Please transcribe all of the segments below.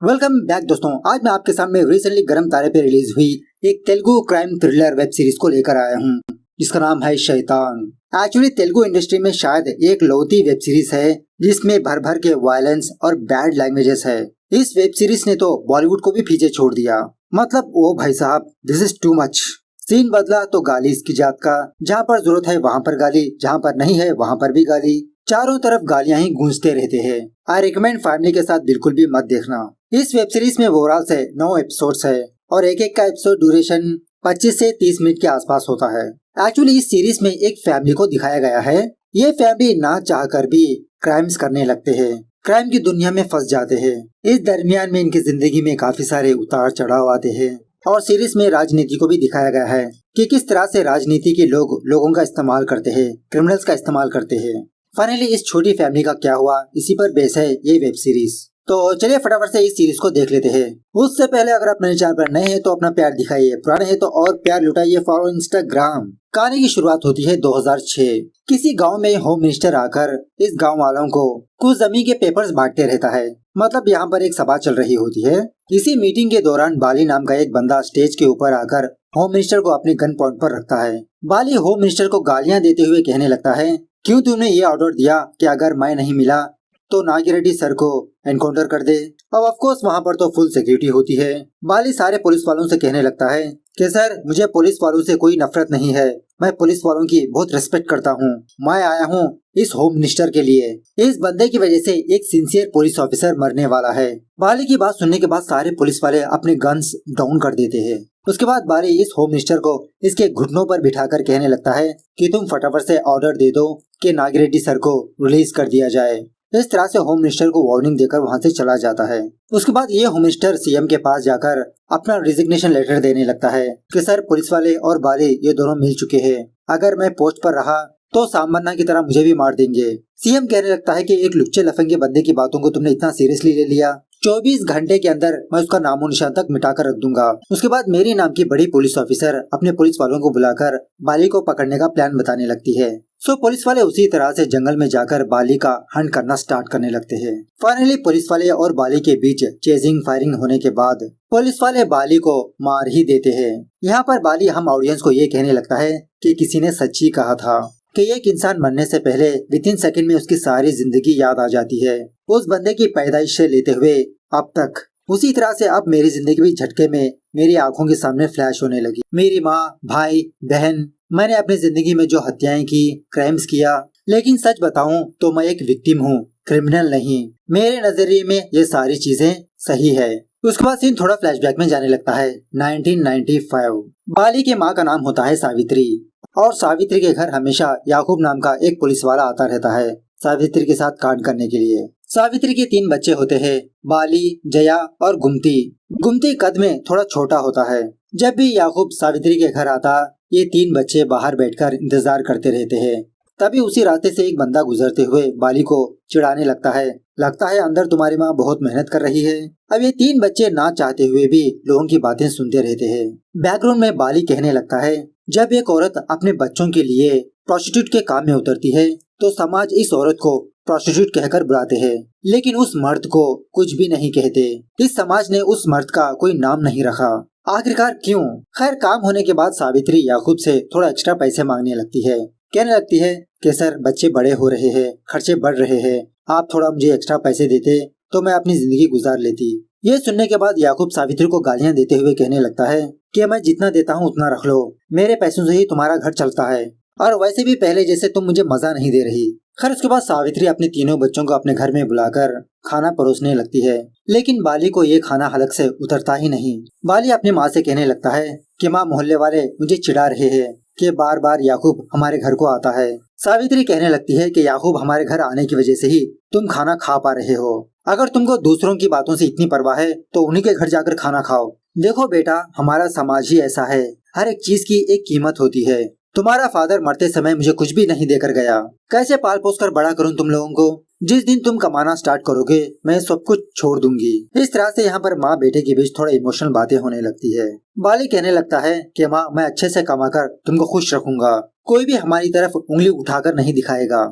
Welcome back दोस्तों। आज मैं आपके सामने रिसेंटली गर्म तारे पे रिलीज हुई एक Telugu crime thriller web series को लेकर आया हूँ जिसका नाम है शैतान। एक्चुअली तेलुगु इंडस्ट्री में शायद एक लौती वेब सीरीज है जिसमें भर भर के वायलेंस और बैड लैंग्वेजेस है। इस वेब सीरीज ने तो बॉलीवुड को भी पीछे छोड़ दिया। मतलब ओ भाई साहब, this is too much. Scene बदला तो गाली इसकी जात का। जहाँ पर जरूरत है वहाँ पर गाली, जहाँ पर नहीं है वहाँ पर भी गाली। चारों तरफ गालियां ही गूंजते रहते हैं। आई रिकमेंड फैमिली के साथ बिल्कुल भी मत देखना। इस वेब सीरीज में ओवरऑल से 9 एपिसोड्स है और एक एक का एपिसोड ड्यूरेशन 25 से 30 मिनट के आसपास होता है। एक्चुअली इस सीरीज में एक फैमिली को दिखाया गया है। ये फैमिली ना चाहकर भी क्राइम्स करने लगते हैं, क्राइम की दुनिया में फंस जाते हैं। इस दरमियान में इनकी जिंदगी में काफी सारे उतार चढ़ाव आते हैं और सीरीज में राजनीति को भी दिखाया गया है कि किस तरह से राजनीति के लोग लोगों का इस्तेमाल करते हैं, क्रिमिनल्स का इस्तेमाल करते हैं। फाइनली इस छोटी फैमिली का क्या हुआ, इसी पर बेस है ये वेब सीरीज। तो चलिए फटाफट से इस सीरीज को देख लेते हैं। उससे पहले अगर आप मेरे चैनल पर नए हैं तो अपना प्यार दिखाइए, पुराने हैं तो और प्यार लुटाइए। Follow Instagram. कहानी की शुरुआत होती है 2006। किसी गांव में होम मिनिस्टर आकर इस गांव वालों को कुछ जमीन के पेपर्स बांटते रहता है। मतलब यहाँ पर एक सभा चल रही होती है। इसी मीटिंग के दौरान बाली नाम का एक बंदा स्टेज के ऊपर आकर होम मिनिस्टर को अपने गन पॉइंट पर रखता है। बाली होम मिनिस्टर को गालियां देते हुए कहने लगता है, क्यों तुमने ये ऑर्डर दिया कि अगर मैं नहीं मिला तो नागी रेड्डी सर को एनकाउंटर कर दे। अब ऑफ कोर्स वहाँ पर तो फुल सिक्योरिटी होती है। बाली सारे पुलिस वालों से कहने लगता है कि सर मुझे पुलिस वालों से कोई नफरत नहीं है, मैं पुलिस वालों की बहुत रिस्पेक्ट करता हूँ। मैं आया हूँ इस होम मिनिस्टर के लिए। इस बंदे की वजह से एक सिंसियर पुलिस ऑफिसर मरने वाला है। बाली की बात सुनने के बाद सारे पुलिस वाले अपने गन्स डाउन कर देते हैं। उसके बाद बाली इस होम मिनिस्टर को इसके घुटनों पर बिठाकर कहने लगता है कि तुम फटाफट से ऑर्डर दे दो कि नागी रेड्डी सर को रिलीज कर दिया जाए। इस तरह से होम मिनिस्टर को वार्निंग देकर वहां से चला जाता है। उसके बाद ये होम मिनिस्टर सीएम के पास जाकर अपना रिजिग्नेशन लेटर देने लगता है कि सर पुलिस वाले और बाली ये दोनों मिल चुके हैं, अगर मैं पोस्ट पर रहा तो सामन्ना की तरह मुझे भी मार देंगे। सीएम कहने लगता है कि एक लुच्चे लफंगे बंदे की बातों को तुमने इतना सीरियसली ले लिया, 24 घंटे के अंदर मैं उसका नामो निशान तक मिटा कर रख दूंगा। उसके बाद मेरी नाम की बड़ी पुलिस ऑफिसर अपने पुलिस वालों को बुलाकर बाली को पकड़ने का प्लान बताने लगती है। सो पुलिस वाले उसी तरह से जंगल में जाकर बाली का हंट करना स्टार्ट करने लगते हैं। फाइनली पुलिस वाले और बाली के बीच चेजिंग फायरिंग होने के बाद पुलिस वाले बाली को मार ही देते हैं। यहाँ पर बाली हम ऑडियंस को ये कहने लगता है कि किसी ने सच्ची कहा था कि एक इंसान मरने से पहले विदिन सेकंड में उसकी सारी जिंदगी याद आ जाती है, उस बंदे की पैदाइश से लेते हुए अब तक। उसी तरह से अब मेरी जिंदगी भी झटके में मेरी आंखों के सामने फ्लैश होने लगी। मेरी माँ, भाई, बहन, मैंने अपनी जिंदगी में जो हत्याएं की, क्राइम्स किया, लेकिन सच बताऊं तो मैं एक विक्टिम हूँ, क्रिमिनल नहीं। मेरे नजरिए में ये सारी चीजें सही है। उसके बाद सीन थोड़ा फ्लैशबैक में जाने लगता है। 1995। बाली के माँ का नाम होता है सावित्री और सावित्री के घर हमेशा याकूब नाम का एक पुलिस वाला आता रहता है सावित्री के साथ कांड करने के लिए। सावित्री के 3 बच्चे होते हैं, बाली, जया और गुमती। गुमती कद में थोड़ा छोटा होता है। जब भी याकूब सावित्री के घर आता ये 3 बच्चे बाहर बैठकर इंतजार करते रहते हैं। तभी उसी रास्ते से एक बंदा गुजरते हुए बाली को चिढ़ाने लगता है अंदर तुम्हारी माँ बहुत मेहनत कर रही है। अब ये 3 बच्चे ना चाहते हुए भी लोगों की बातें सुनते रहते हैं। बैकग्राउंड में बाली कहने लगता है, जब एक औरत अपने बच्चों के लिए प्रोस्टिट्यूट के काम में उतरती है तो समाज इस औरत को प्रोस्टिट्यूट कहकर बुलाते हैं, लेकिन उस मर्द को कुछ भी नहीं कहते। इस समाज ने उस मर्द का कोई नाम नहीं रखा। आखिरकार क्यों? खैर काम होने के बाद सावित्री याकूब से थोड़ा एक्स्ट्रा पैसे मांगने लगती है। कहने लगती है कि सर बच्चे बड़े हो रहे हैं, खर्चे बढ़ रहे हैं, आप थोड़ा मुझे एक्स्ट्रा पैसे देते तो मैं अपनी जिंदगी गुजार लेती। ये सुनने के बाद याकूब सावित्री को गालियां देते हुए कहने लगता है कि मैं जितना देता हूँ उतना रख लो, मेरे पैसों से ही तुम्हारा घर चलता है और वैसे भी पहले जैसे तुम मुझे मजा नहीं दे रही। खैर उसके बाद सावित्री अपने तीनों बच्चों को अपने घर में बुलाकर खाना परोसने लगती है, लेकिन बाली को ये खाना हलक से उतरता ही नहीं। बाली अपनी माँ से कहने लगता है कि माँ मोहल्ले वाले मुझे चिढ़ा रहे हैं कि बार बार याकूब हमारे घर को आता है। सावित्री कहने लगती है कि याकूब हमारे घर आने की वजह से ही तुम खाना खा पा रहे हो। अगर तुमको दूसरों की बातों से इतनी परवाह है तो उन्हीं के घर जाकर खाना खाओ। देखो बेटा, हमारा समाज ही ऐसा है, हर एक चीज की एक कीमत होती है। तुम्हारा फादर मरते समय मुझे कुछ भी नहीं देकर गया, कैसे पाल पोस कर बड़ा करूं तुम लोगों को? जिस दिन तुम कमाना स्टार्ट करोगे मैं सब कुछ छोड़ दूंगी। इस तरह से यहाँ पर माँ बेटे के बीच थोड़ा इमोशनल बातें होने लगती है। बाली कहने लगता है कि माँ मैं अच्छे से कमाकर तुमको खुश रखूंगा, कोई भी हमारी तरफ उंगली उठाकर नहीं दिखाएगा।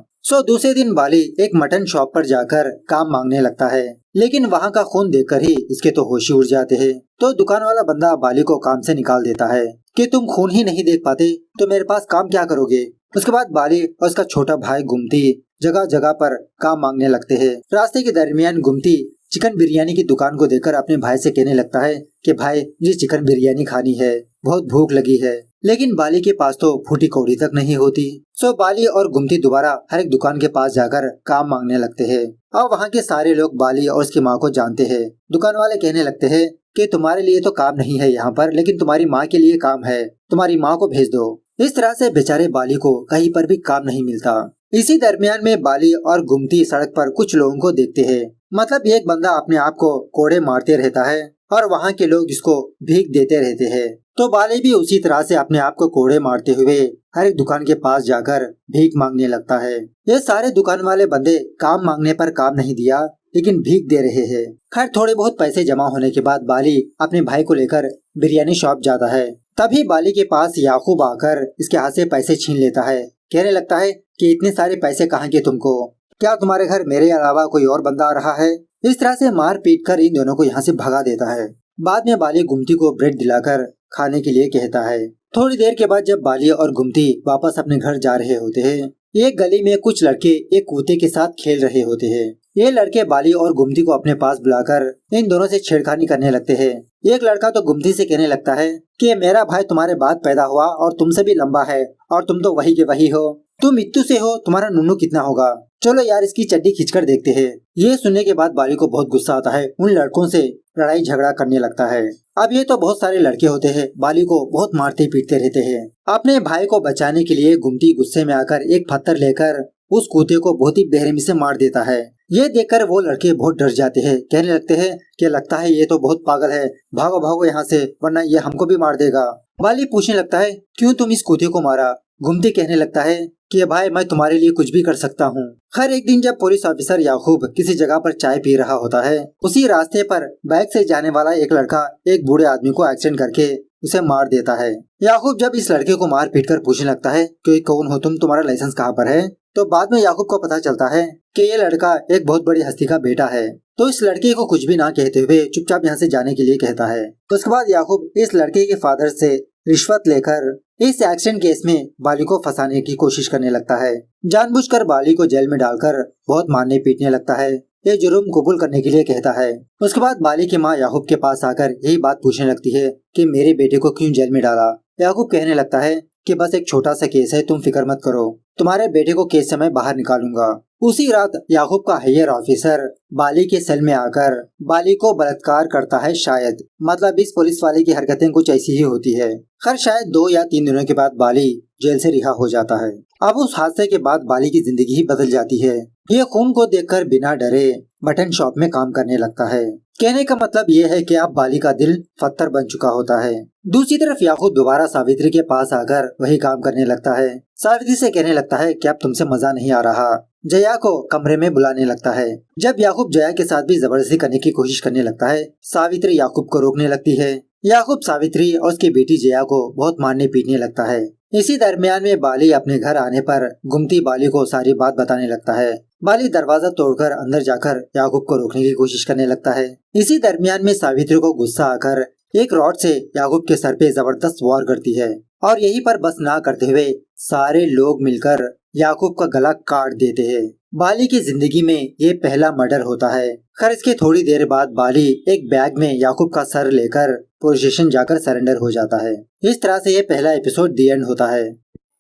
दूसरे दिन बाली एक मटन शॉप पर जाकर काम मांगने लगता है, लेकिन वहाँ का खून देखकर ही इसके तो होश ही उड़ जाते हैं। तो दुकान वाला बंदा बाली को काम से निकाल देता है कि तुम खून ही नहीं देख पाते तो मेरे पास काम क्या करोगे। उसके बाद बाली और उसका छोटा भाई गुमती जगह जगह पर काम मांगने लगते हैं। रास्ते के दरमियान गुमती चिकन बिरयानी की दुकान को देखकर अपने भाई से कहने लगता है कि भाई ये चिकन बिरयानी खानी है, बहुत भूख लगी है। लेकिन बाली के पास तो फूटी कौड़ी तक नहीं होती। बाली और गुमती दोबारा हर एक दुकान के पास जाकर काम मांगने लगते हैं और वहाँ के सारे लोग बाली और उसकी माँ को जानते हैं। दुकान वाले कहने लगते हैं कि तुम्हारे लिए तो काम नहीं है यहाँ पर, लेकिन तुम्हारी माँ के लिए काम है, तुम्हारी माँ को भेज दो। इस तरह से बेचारे बाली को कहीं पर भी काम नहीं मिलता। इसी दरमियान में बाली और गुमती सड़क पर कुछ लोगों को देखते हैं। मतलब एक बंदा अपने आप को कोड़े मारते रहता है और वहाँ के लोग इसको भीख देते रहते हैं। तो बाली भी उसी तरह से अपने आप को कोड़े मारते हुए हर एक दुकान के पास जाकर भीख मांगने लगता है। ये सारे दुकान वाले बंदे काम मांगने पर काम नहीं दिया, लेकिन भीख दे रहे हैं। खैर थोड़े बहुत पैसे जमा होने के बाद बाली अपने भाई को लेकर बिरयानी शॉप जाता है। तभी बाली के पास याकूब आकर इसके हाथ से पैसे छीन लेता है। कहने लगता है कि इतने सारे पैसे कहाँ के तुमको, क्या तुम्हारे घर मेरे अलावा कोई और बंदा आ रहा है। इस तरह से मार पीट कर इन दोनों को यहाँ से भगा देता है। बाद में बाली गुमती को ब्रेड दिलाकर खाने के लिए कहता है। थोड़ी देर के बाद जब बाली और गुमती वापस अपने घर जा रहे होते हैं, एक गली में कुछ लड़के एक कुत्ते के साथ खेल रहे होते हैं। ये लड़के बाली और गुमती को अपने पास बुलाकर इन दोनों से छेड़खानी करने लगते हैं। एक लड़का तो गुमती से कहने लगता है कि मेरा भाई तुम्हारे बाद पैदा हुआ और तुमसे भी लंबा है और तुम तो वही के वही हो, तुम मित्तू से हो, तुम्हारा नुन्नू कितना होगा, चलो यार इसकी चड्डी खींचकर देखते हैं। ये सुनने के बाद बाली को बहुत गुस्सा आता है, उन लड़कों से लड़ाई झगड़ा करने लगता है। अब ये तो बहुत सारे लड़के होते हैं, बाली को बहुत मारते पीटते रहते हैं। अपने भाई को बचाने के लिए गुमती गुस्से में आकर एक पत्थर लेकर उस कुत्ते को बहुत ही बेरहमी से मार देता है। ये देखकर वो लड़के बहुत डर जाते हैं, कहने लगते हैं कि लगता है ये तो बहुत पागल है, भागो भागो यहाँ से वरना ये हमको भी मार देगा। बाली पूछने लगता है क्यों तुम इस कुत्ते को मारा। गुमती कहने लगता है कि भाई मैं तुम्हारे लिए कुछ भी कर सकता हूँ। खैर एक दिन जब पुलिस ऑफिसर याकूब किसी जगह पर चाय पी रहा होता है, उसी रास्ते पर बाइक से जाने वाला एक लड़का एक बूढ़े आदमी को एक्सीडेंट करके उसे मार देता है। याकूब जब इस लड़के को मार पीट कर पूछने लगता है कि कौन हो तुम, तुम्हारा लाइसेंस कहाँ पर है, तो बाद में याकूब को पता चलता है कि ये लड़का एक बहुत बड़ी हस्ती का बेटा है। तो इस लड़के को कुछ भी ना कहते हुए चुपचाप यहाँ से जाने के लिए कहता है। तो उसके बाद याकूब इस लड़के के फादर से रिश्वत लेकर इस एक्सीडेंट केस में बाली को फंसाने की कोशिश करने लगता है। जानबूझकर बाली को जेल में डालकर बहुत मारने पीटने लगता है। ये जुर्म कबूल करने के लिए कहता है। उसके बाद बाली की माँ याकूब के पास आकर यही बात पूछने लगती है कि मेरे बेटे को क्यों जेल में डाला। याकूब कहने लगता है कि बस एक छोटा सा केस है, तुम फिक्र मत करो, तुम्हारे बेटे को केस से मैं बाहर निकालूंगा। उसी रात याकूब का हायर ऑफिसर बाली के सेल में आकर बाली को बलात्कार करता है। शायद मतलब इस पुलिस वाले की हरकतें कुछ ऐसी ही होती है। खैर शायद 2 या 3 दिनों के बाद बाली जेल से रिहा हो जाता है। अब उस हादसे के बाद बाली की जिंदगी ही बदल जाती है। ये खून को देखकर बिना डरे मटन शॉप में काम करने लगता है। कहने का मतलब ये है कि अब बाली का दिल पत्थर बन चुका होता है। दूसरी तरफ याकूब दोबारा सावित्री के पास आकर वही काम करने लगता है। सावित्री से कहने लगता है कि अब तुमसे मजा नहीं आ रहा। जया को कमरे में बुलाने लगता है। जब याकूब जया के साथ भी जबरदस्ती करने की कोशिश करने लगता है, सावित्री याकूब को रोकने लगती है। याकूब सावित्री और उसकी बेटी जया को बहुत मारने पीटने लगता है। इसी दरमियान में बाली अपने घर आने पर गुमती बाली को सारी बात बताने लगता है। बाली दरवाजा तोड़कर अंदर जाकर याकूब को रोकने की कोशिश करने लगता है। इसी दरमियान में सावित्री को गुस्सा आकर एक रॉड से याकूब के सर पे जबरदस्त वार करती है और यहीं पर बस ना करते हुए सारे लोग मिलकर याकूब का गला काट देते हैं। बाली की जिंदगी में ये पहला मर्डर होता है। खैर इसके थोड़ी देर बाद बाली एक बैग में याकूब का सर लेकर पुलिस स्टेशन जाकर सरेंडर हो जाता है। इस तरह से ये पहला एपिसोड दी एंड होता है।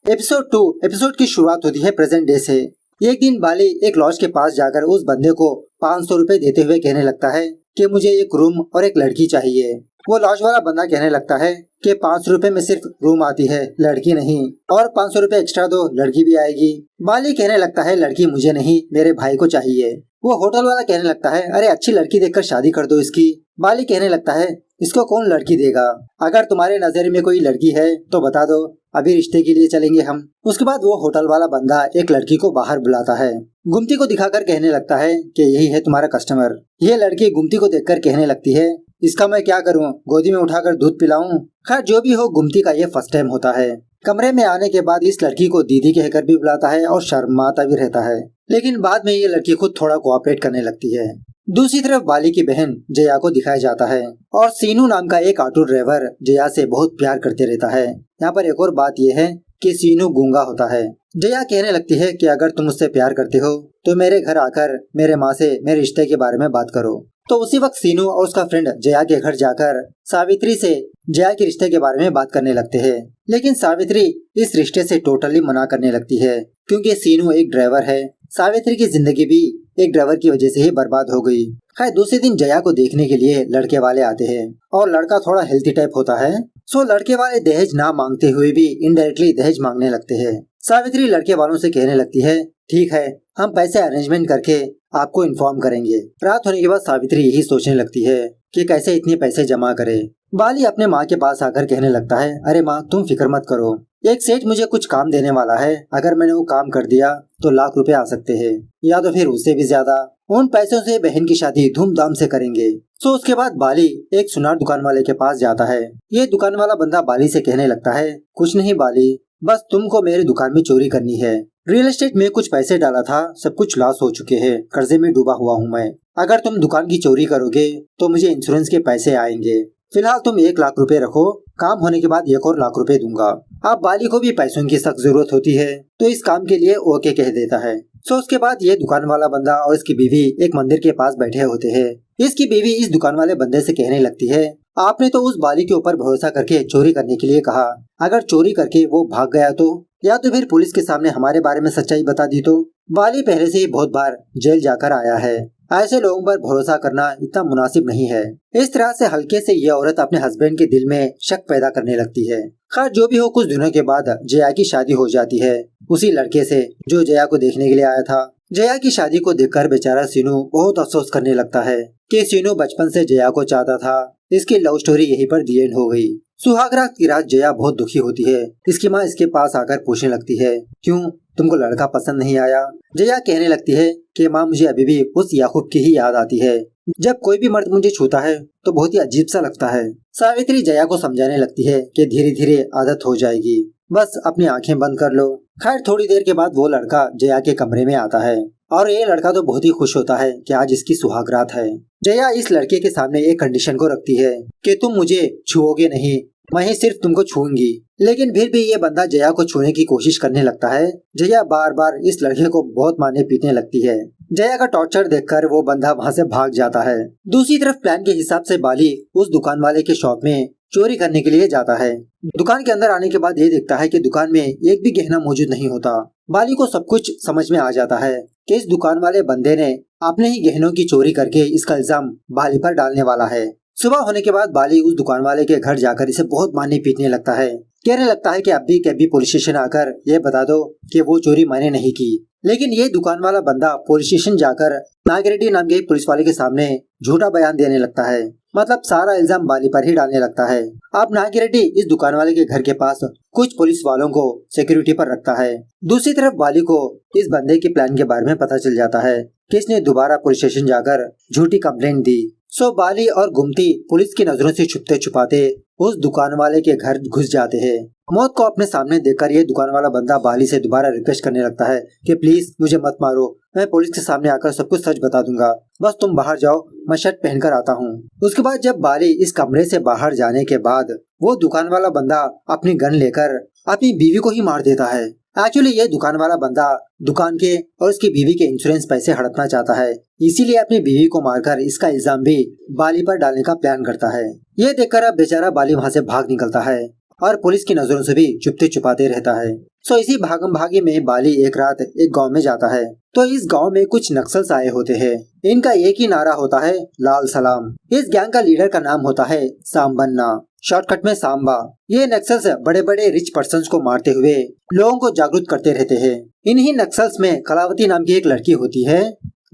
एपिसोड 2 एपिसोड की शुरुआत होती है प्रेजेंट डे से। एक दिन बाली एक लॉज के पास जाकर उस बंदे को 500 रुपए देते हुए कहने लगता है कि मुझे एक रूम और एक लड़की चाहिए। वो लॉज वाला बंदा कहने लगता है कि 500 रुपए में सिर्फ रूम आती है, लड़की नहीं, और 500 रुपए एक्स्ट्रा दो, लड़की भी आएगी। बाली कहने लगता है लड़की मुझे नहीं, मेरे भाई को चाहिए। वो होटल वाला कहने लगता है अरे अच्छी लड़की देखकर शादी कर दो इसकी। बाली कहने लगता है इसको कौन लड़की देगा, अगर तुम्हारे नजर में कोई लड़की है तो बता दो, अभी रिश्ते के लिए चलेंगे हम। उसके बाद वो होटल वाला बंदा एक लड़की को बाहर बुलाता है। गुमती को दिखाकर कहने लगता है कि यही है तुम्हारा कस्टमर। ये लड़की गुमती को देखकर कहने लगती है, इसका मैं क्या करूं, गोदी में उठाकर दूध पिलाऊं। खैर जो भी हो, गुमती का ये फर्स्ट टाइम होता है। कमरे में आने के बाद इस लड़की को दीदी कहकर भी बुलाता है और शर्माता भी रहता है, लेकिन बाद में ये लड़की खुद थोड़ा कोऑपरेट करने लगती है। दूसरी तरफ बाली की बहन जया को दिखाया जाता है और सीनू नाम का एक ऑटो ड्राइवर जया से बहुत प्यार करते रहता है। यहाँ पर एक और बात यह है कि सीनू गूंगा होता है। जया कहने लगती है कि अगर तुम मुझसे प्यार करते हो तो मेरे घर आकर मेरे माँ से मेरे रिश्ते के बारे में बात करो। तो उसी वक्त सीनू और उसका फ्रेंड जया के घर जाकर सावित्री से जया के रिश्ते के बारे में बात करने लगते हैं, लेकिन सावित्री इस रिश्ते से टोटली मना करने लगती है क्योंकि सीनू एक ड्राइवर है। सावित्री की जिंदगी भी एक ड्राइवर की वजह से ही बर्बाद हो गई। खैर दूसरे दिन जया को देखने के लिए लड़के वाले आते हैं और लड़का थोड़ा हेल्थी टाइप होता है। सो लड़के वाले दहेज ना मांगते हुए भी इनडायरेक्टली दहेज मांगने लगते हैं। सावित्री लड़के वालों से कहने लगती है, ठीक है, हम पैसे अरेंजमेंट करके आपको इन्फॉर्म करेंगे। रात होने के बाद सावित्री यही सोचने लगती है कि कैसे इतने पैसे जमा करे। बाली अपने माँ के पास आकर कहने लगता है, अरे माँ तुम फिक्र मत करो, एक सेठ मुझे कुछ काम देने वाला है, अगर मैंने वो काम कर दिया तो लाख रुपए आ सकते हैं या तो फिर उससे भी ज्यादा। उन पैसों से बहन की शादी धूमधाम से करेंगे। सो उसके बाद बाली एक सुनार दुकान वाले के पास जाता है। ये दुकान वाला बंदा बाली से कहने लगता है, कुछ नहीं बाली, बस तुमको मेरी दुकान में चोरी करनी है। रियल एस्टेट में कुछ पैसे डाला था, सब कुछ लॉस हो चुके हैं, कर्जे में डूबा हुआ हूँ मैं। अगर तुम दुकान की चोरी करोगे तो मुझे इंश्योरेंस के पैसे आएंगे। फिलहाल तुम 1 लाख रुपए रखो, काम होने के बाद 1 और लाख रुपए दूंगा। अब बाली को भी पैसों की सख्त जरूरत होती है तो इस काम के लिए ओके कह देता है। सो उसके बाद ये दुकान वाला बंदा और इसकी बीवी एक मंदिर के पास बैठे होते हैं। इसकी बीवी इस दुकान वाले बंदे से कहने लगती है, आपने तो उस बाली के ऊपर भरोसा करके चोरी करने के लिए कहा, अगर चोरी करके वो भाग गया तो, या तो फिर पुलिस के सामने हमारे बारे में सच्चाई बता दी तो। बाली पहले से ही बहुत बार जेल जाकर आया है, ऐसे लोगों पर भरोसा करना इतना मुनासिब नहीं है। इस तरह से हल्के से यह औरत अपने हस्बैंड के दिल में शक पैदा करने लगती है। खैर जो भी हो, कुछ दिनों के बाद जया की शादी हो जाती है उसी लड़के से जो जया को देखने के लिए आया था। जया की शादी को देखकर बेचारा सीनू बहुत अफसोस करने लगता है कि सीनू बचपन से जया को चाहता था। इसकी लव स्टोरी यहीं पर दी एंड हो गई। सुहाग रात की रात जया बहुत दुखी होती है। इसकी माँ इसके पास आकर पूछने लगती है, क्यों तुमको लड़का पसंद नहीं आया? जया कहने लगती है कि माँ मुझे अभी भी उस याकूब की ही याद आती है, जब कोई भी मर्द मुझे छूता है तो बहुत ही अजीब सा लगता है। सावित्री जया को समझाने लगती है कि धीरे धीरे आदत हो जाएगी, बस अपनी आंखें बंद कर लो। खैर थोड़ी देर के बाद वो लड़का जया के कमरे में आता है और ये लड़का तो बहुत ही खुश होता है कि आज इसकी सुहाग रात है। जया इस लड़के के सामने एक कंडीशन को रखती है कि तुम मुझे छुओगे नहीं, मैं ही सिर्फ तुमको छूऊंगी। लेकिन फिर भी ये बंदा जया को छूने की कोशिश करने लगता है। जया बार बार इस लड़के को बहुत मारने पीटने लगती है। जया का टॉर्चर देखकर वो बंदा वहाँ से भाग जाता है। दूसरी तरफ प्लान के हिसाब से बाली उस दुकान वाले के शॉप में चोरी करने के लिए जाता है। दुकान के अंदर आने के बाद ये देखता है कि दुकान में एक भी गहना मौजूद नहीं होता। बाली को सब कुछ समझ में आ जाता है कि इस दुकान वाले बंदे ने अपने ही गहनों की चोरी करके इसका इल्जाम बाली पर डालने वाला है। सुबह होने के बाद बाली उस दुकान वाले के घर जाकर इसे बहुत मारने पीटने लगता है। कहने लगता है कि अब भी कभी पुलिस स्टेशन आकर ये बता दो कि वो चोरी मैंने नहीं की। लेकिन ये दुकान वाला बंदा पुलिस स्टेशन जाकर नागरेड्डी नाम के पुलिस वाले के सामने झूठा बयान देने लगता है, मतलब सारा इल्जाम बाली पर ही डालने लगता है। अब नागरेड्डी इस दुकान वाले के घर के पास कुछ पुलिस वालों को सिक्योरिटी पर रखता है। दूसरी तरफ बाली को इस बंदे के प्लान के बारे में पता चल जाता है कि इसने दोबारा पुलिस स्टेशन जाकर झूठी कंप्लेंट दी। सो बाली और गुमती पुलिस की नजरों से छुपते छुपाते उस दुकान वाले के घर घुस जाते हैं। मौत को अपने सामने देखकर ये दुकान वाला बंदा बाली से दोबारा रिक्वेस्ट करने लगता है कि प्लीज मुझे मत मारो, मैं पुलिस के सामने आकर सब कुछ सच बता दूंगा, बस तुम बाहर जाओ, मैं शर्ट पहनकर आता हूँ। उसके बाद जब बाली इस कमरे से बाहर जाने के बाद वो दुकान वाला बंदा अपनी गन लेकर अपनी बीवी को ही मार देता है। एक्चुअली ये दुकान वाला बंदा दुकान के और उसकी बीवी के इंश्योरेंस पैसे हड़पना चाहता है, इसीलिए अपनी बीवी को मारकर इसका इल्जाम भी बाली पर डालने का प्लान करता है। ये देखकर अब बेचारा बाली वहाँ से भाग निकलता है और पुलिस की नजरों से भी छुपते छुपाते रहता है। सो इसी भागम भागी में बाली एक रात एक गांव में जाता है तो इस गांव में कुछ नक्सल्स आए होते हैं। इनका एक ही नारा होता है, लाल सलाम। इस गैंग का लीडर का नाम होता है सांबन्ना, शॉर्टकट में सांबा। ये नक्सल्स बड़े बड़े रिच पर्सन्स को मारते हुए लोगों को जागरूक करते रहते हैं। इन्हीं नक्सल्स में कलावती नाम की एक लड़की होती है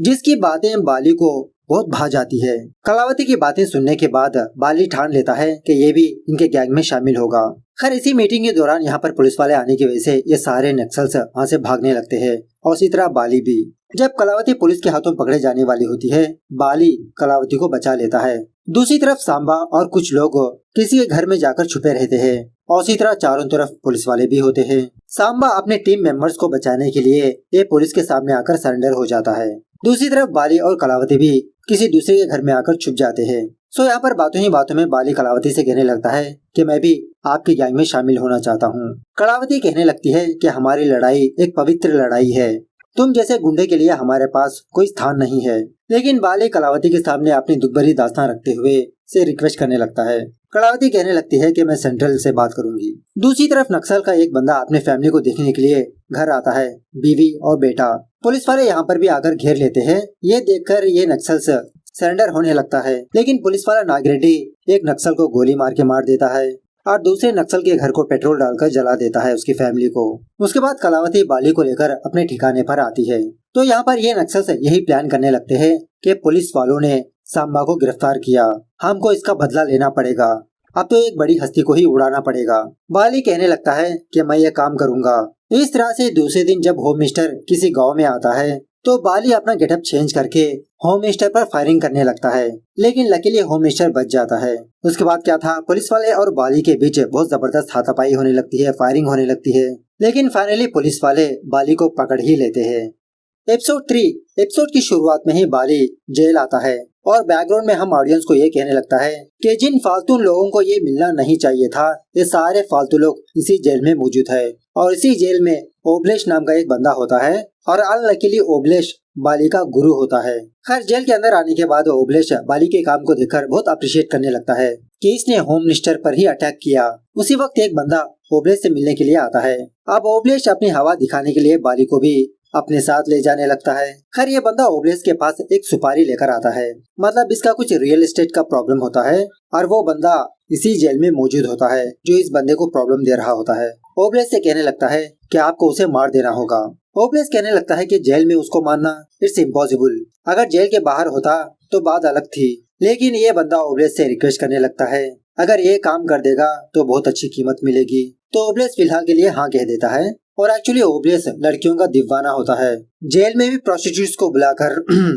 जिसकी बातें बाली को बहुत भा जाती है। कलावती की बातें सुनने के बाद बाली ठान लेता है कि ये भी इनके गैंग में शामिल होगा। खैर इसी मीटिंग के दौरान यहाँ पर पुलिस वाले आने की वजह से ये सारे नक्सल्स वहाँ से भागने लगते हैं और इसी तरह बाली भी। जब कलावती पुलिस के हाथों पकड़े जाने वाली होती है, बाली कलावती को बचा लेता है। दूसरी तरफ सांबा और कुछ लोग किसी के घर में जाकर छुपे रहते हैं और इसी तरह चारों तरफ पुलिस वाले भी होते हैं। सांबा अपने टीम मेंबर्स को बचाने के लिए ये पुलिस के सामने आकर सरेंडर हो जाता है। दूसरी तरफ बाली और कलावती भी किसी दूसरे के घर में आकर छुप जाते हैं। सो यहाँ पर बातों ही बातों में बाली कलावती से कहने लगता है कि मैं भी आपकी गैंग में शामिल होना चाहता हूँ। कलावती कहने लगती है कि हमारी लड़ाई एक पवित्र लड़ाई है, तुम जैसे गुंडे के लिए हमारे पास कोई स्थान नहीं है। लेकिन बाली कलावती के सामने अपनी दुख भरी दास्तान रखते हुए से रिक्वेस्ट करने लगता है। कलावती कहने लगती है कि मैं सेंट्रल से बात करूंगी। दूसरी तरफ नक्सल का एक बंदा अपने फैमिली को देखने के लिए घर आता है, बीवी और बेटा। पुलिस वाले यहाँ पर भी आकर घेर लेते हैं। ये देखकर ये नक्सल सरेंडर होने लगता है, लेकिन पुलिस वाला नागरेड्डी एक नक्सल को गोली मार के मार देता है और दूसरे नक्सल के घर को पेट्रोल डालकर जला देता है उसकी फैमिली को। उसके बाद कलावती बाली को लेकर अपने ठिकाने पर आती है। तो यहाँ पर ये नक्सल यही प्लान करने लगते हैं कि पुलिस वालों ने सांबा को गिरफ्तार किया, हमको इसका बदला लेना पड़ेगा, अब तो एक बड़ी हस्ती को ही उड़ाना पड़ेगा। बाली कहने लगता है कि मैं ये काम करूंगा। इस तरह से दूसरे दिन जब होम मिनिस्टर किसी गांव में आता है तो बाली अपना गेटअप चेंज करके होम मिनिस्टर पर फायरिंग करने लगता है, लेकिन लकीली होम मिनिस्टर बच जाता है। उसके बाद क्या था, पुलिस वाले और बाली के बीच बहुत जबरदस्त हाथापाई होने लगती है, फायरिंग होने लगती है, लेकिन फाइनली पुलिस वाले बाली को पकड़ ही लेते हैं। एपिसोड 3 एपिसोड की शुरुआत में ही बाली जेल आता है और बैकग्राउंड में हम ऑडियंस को ये कहने लगता है कि जिन फालतू लोगों को ये मिलना नहीं चाहिए था, ये सारे फालतू लोग इसी जेल में मौजूद है और इसी जेल में ओबलेश नाम का एक बंदा होता है और अनलकीली ओबलेश बाली का गुरु होता है। खैर जेल के अंदर आने के बाद ओबलेश बाली के काम को देखकर बहुत अप्रिशिएट करने लगता है कि इसने होम मिनिस्टर पर ही अटैक किया। उसी वक्त एक बंदा ओबलेश से मिलने के लिए आता है। अब ओबलेश अपनी हवा दिखाने के लिए बाली को भी अपने साथ ले जाने लगता है। खैर ये बंदा ओबलेश के पास एक सुपारी लेकर आता है, मतलब इसका कुछ रियल एस्टेट का प्रॉब्लम होता है और वो बंदा इसी जेल में मौजूद होता है जो इस बंदे को प्रॉब्लम दे रहा होता है। ओबलेश से कहने लगता है कि आपको उसे मार देना होगा। ओबलेश कहने लगता है कि जेल में उसको मारना इट्स इम्पॉसिबल, अगर जेल के बाहर होता तो बात अलग थी, लेकिन ये बंदा ओबलेश से रिक्वेस्ट करने लगता है अगर ये काम कर देगा तो बहुत अच्छी कीमत मिलेगी। तो ओबलेश फिलहाल के लिए हाँ कह देता है और एक्चुअली ओबलेश लड़कियों का दीवाना होता है, जेल में भी प्रोस्टिट्यूट्स को बुलाकर